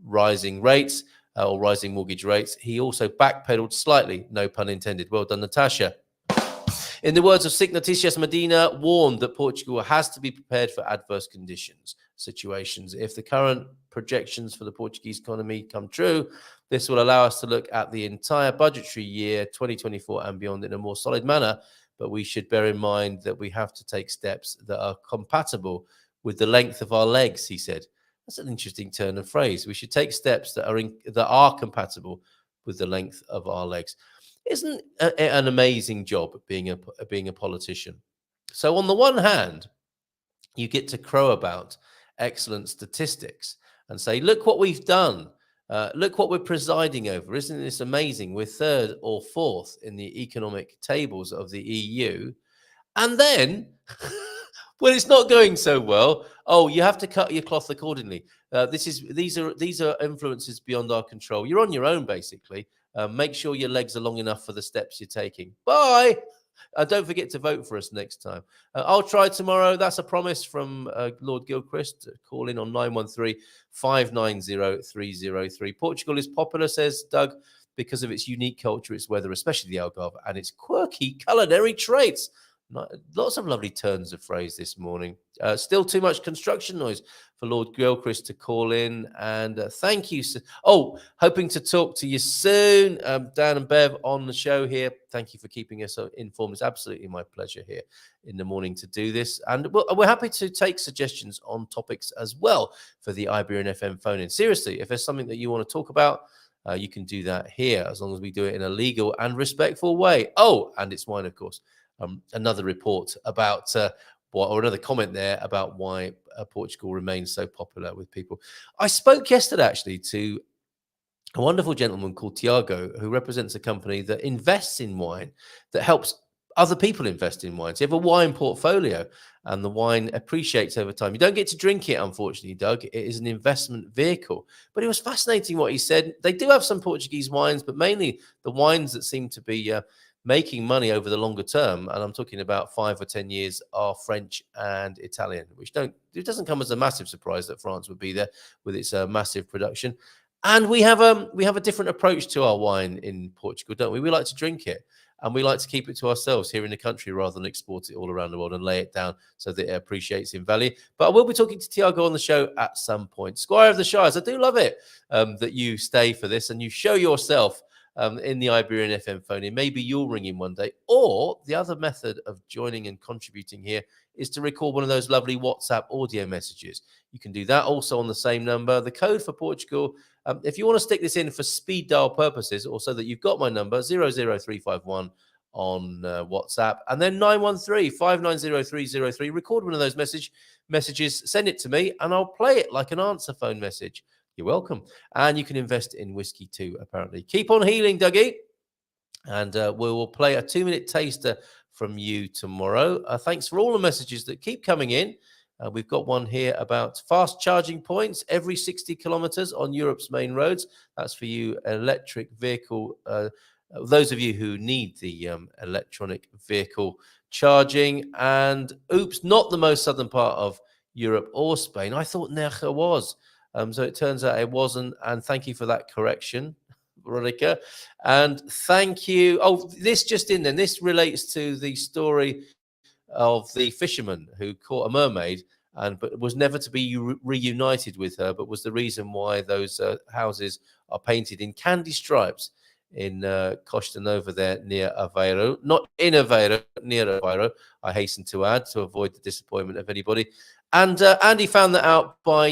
rising mortgage rates. He also backpedaled slightly, no pun intended. Well done, Natasha. In the words of SIC Noticias, Medina warned that Portugal has to be prepared for adverse situations. If the current projections for the Portuguese economy come true, this will allow us to look at the entire budgetary year 2024 and beyond in a more solid manner. But we should bear in mind that we have to take steps that are compatible with the length of our legs, he said. That's an interesting turn of phrase. We should take steps that are compatible with the length of our legs. Isn't it an amazing job being a politician? So on the one hand, you get to crow about excellent statistics and say, look what we've done. Look what we're presiding over. Isn't this amazing? We're third or fourth in the economic tables of the EU. And then when it's not going so well, you have to cut your cloth accordingly. These are influences beyond our control. You're on your own, basically. Make sure your legs are long enough for the steps you're taking. Bye. Don't forget to vote for us next time. I'll try tomorrow. That's a promise from Lord Gilchrist. Call in on 913-590-303. Portugal is popular, says Doug, because of its unique culture, its weather, especially the Algarve, and its quirky culinary traits. Lots of lovely turns of phrase this morning. Still too much construction noise for Lord Gilchrist to call in. And thank you. Hoping to talk to you soon. Dan and Bev on the show here. Thank you for keeping us informed. It's absolutely my pleasure here in the morning to do this. And we're happy to take suggestions on topics as well for the Iberian FM phone-in. Seriously, if there's something that you want to talk about, you can do that here, as long as we do it in a legal and respectful way. And it's mine, of course. Another report about or another comment there about why Portugal remains so popular with people. I spoke yesterday actually to a wonderful gentleman called Tiago, who represents a company that invests in wine, that helps other people invest in wines. You have a wine portfolio, and the wine appreciates over time. You don't get to drink it, unfortunately, Doug. It is an investment vehicle. But it was fascinating what he said. They do have some Portuguese wines, but mainly the wines that seem to be making money over the longer term, and I'm talking about 5 or 10 years, are French and Italian, which it doesn't come as a massive surprise that France would be there with its massive production. And we have a different approach to our wine in Portugal, don't we? We like to drink it, and we like to keep it to ourselves here in the country rather than export it all around the world and lay it down so that it appreciates in value. But I will be talking to Tiago on the show at some point. Squire of the Shires, I do love it that you stay for this and you show yourself in the Iberian FM phone in. Maybe you'll ring in one day. Or the other method of joining and contributing here is to record one of those lovely WhatsApp audio messages. You can do that also on the same number. The code for Portugal, if you want to stick this in for speed dial purposes, or so that you've got my number, 00351 on WhatsApp, and then 913-590-303. Record one of those messages, send it to me, and I'll play it like an answer phone message. You're welcome. And you can invest in whiskey too, apparently. Keep on healing, Dougie. And we will play a 2-minute taster from you tomorrow. Thanks for all the messages that keep coming in. We've got one here about fast charging points every 60 kilometers on Europe's main roads. That's for you electric vehicle, those of you who need the electronic vehicle charging. And oops, not the most southern part of Europe or Spain. I thought Nerja was. So it turns out it wasn't. And thank you for that correction, Veronica. And thank you. Oh, this just in then. This relates to the story of the fisherman who caught a mermaid but was never to be reunited with her, but was the reason why those houses are painted in candy stripes in Costa Nova there near Aveiro. Not in Aveiro, near Aveiro, I hasten to add, to avoid the disappointment of anybody. And Andy found that out by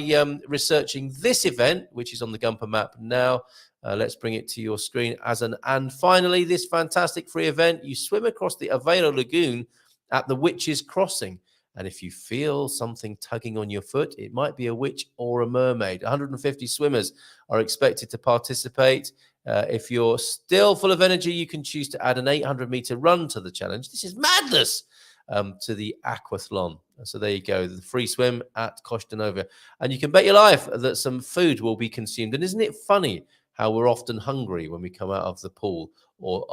researching this event, which is on the Gumper map now. Let's bring it to your screen. And finally, this fantastic free event. You swim across the Aveiro Lagoon at the Witch's Crossing. And if you feel something tugging on your foot, it might be a witch or a mermaid. 150 swimmers are expected to participate. If you're still full of energy, you can choose to add an 800-meter run to the challenge. This is madness. To the aquathlon. So there you go, the free swim at Costa Nova. And you can bet your life that some food will be consumed. And isn't it funny how we're often hungry when we come out of the pool or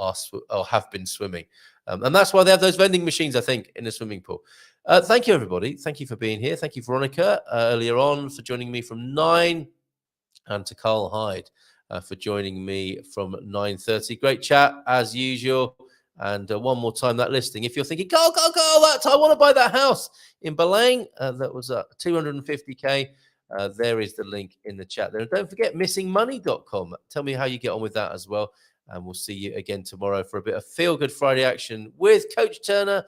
have been swimming? And that's why they have those vending machines, I think, in the swimming pool. Thank you, everybody. Thank you for being here. Thank you, Veronica, earlier on for joining me from 9, and to Carl Hyde for joining me from 9:30. Great chat, as usual. And one more time, that listing. If you're thinking, go, I want to buy that house in Belém, that was 250K. There is the link in the chat there. And don't forget, missingmoney.com. Tell me how you get on with that as well. And we'll see you again tomorrow for a bit of Feel Good Friday action with Coach Turner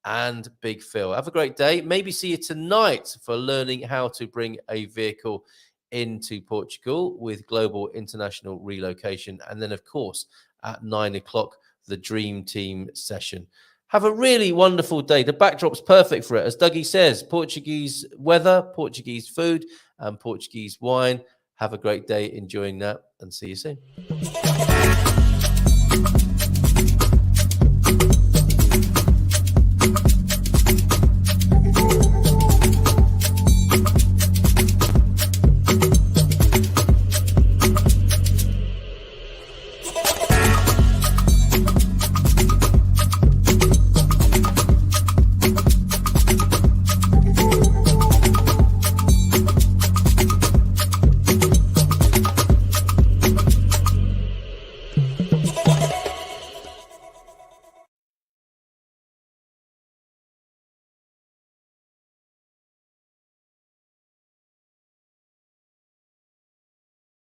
and Big Phil. Have a great day. Maybe see you tonight for learning how to bring a vehicle into Portugal with global international relocation. And then, of course, at 9 o'clock, the Dream Team session. Have a really wonderful day. The backdrop's perfect for it. As Dougie says, Portuguese weather, Portuguese food, and Portuguese wine. Have a great day enjoying that, and see you soon.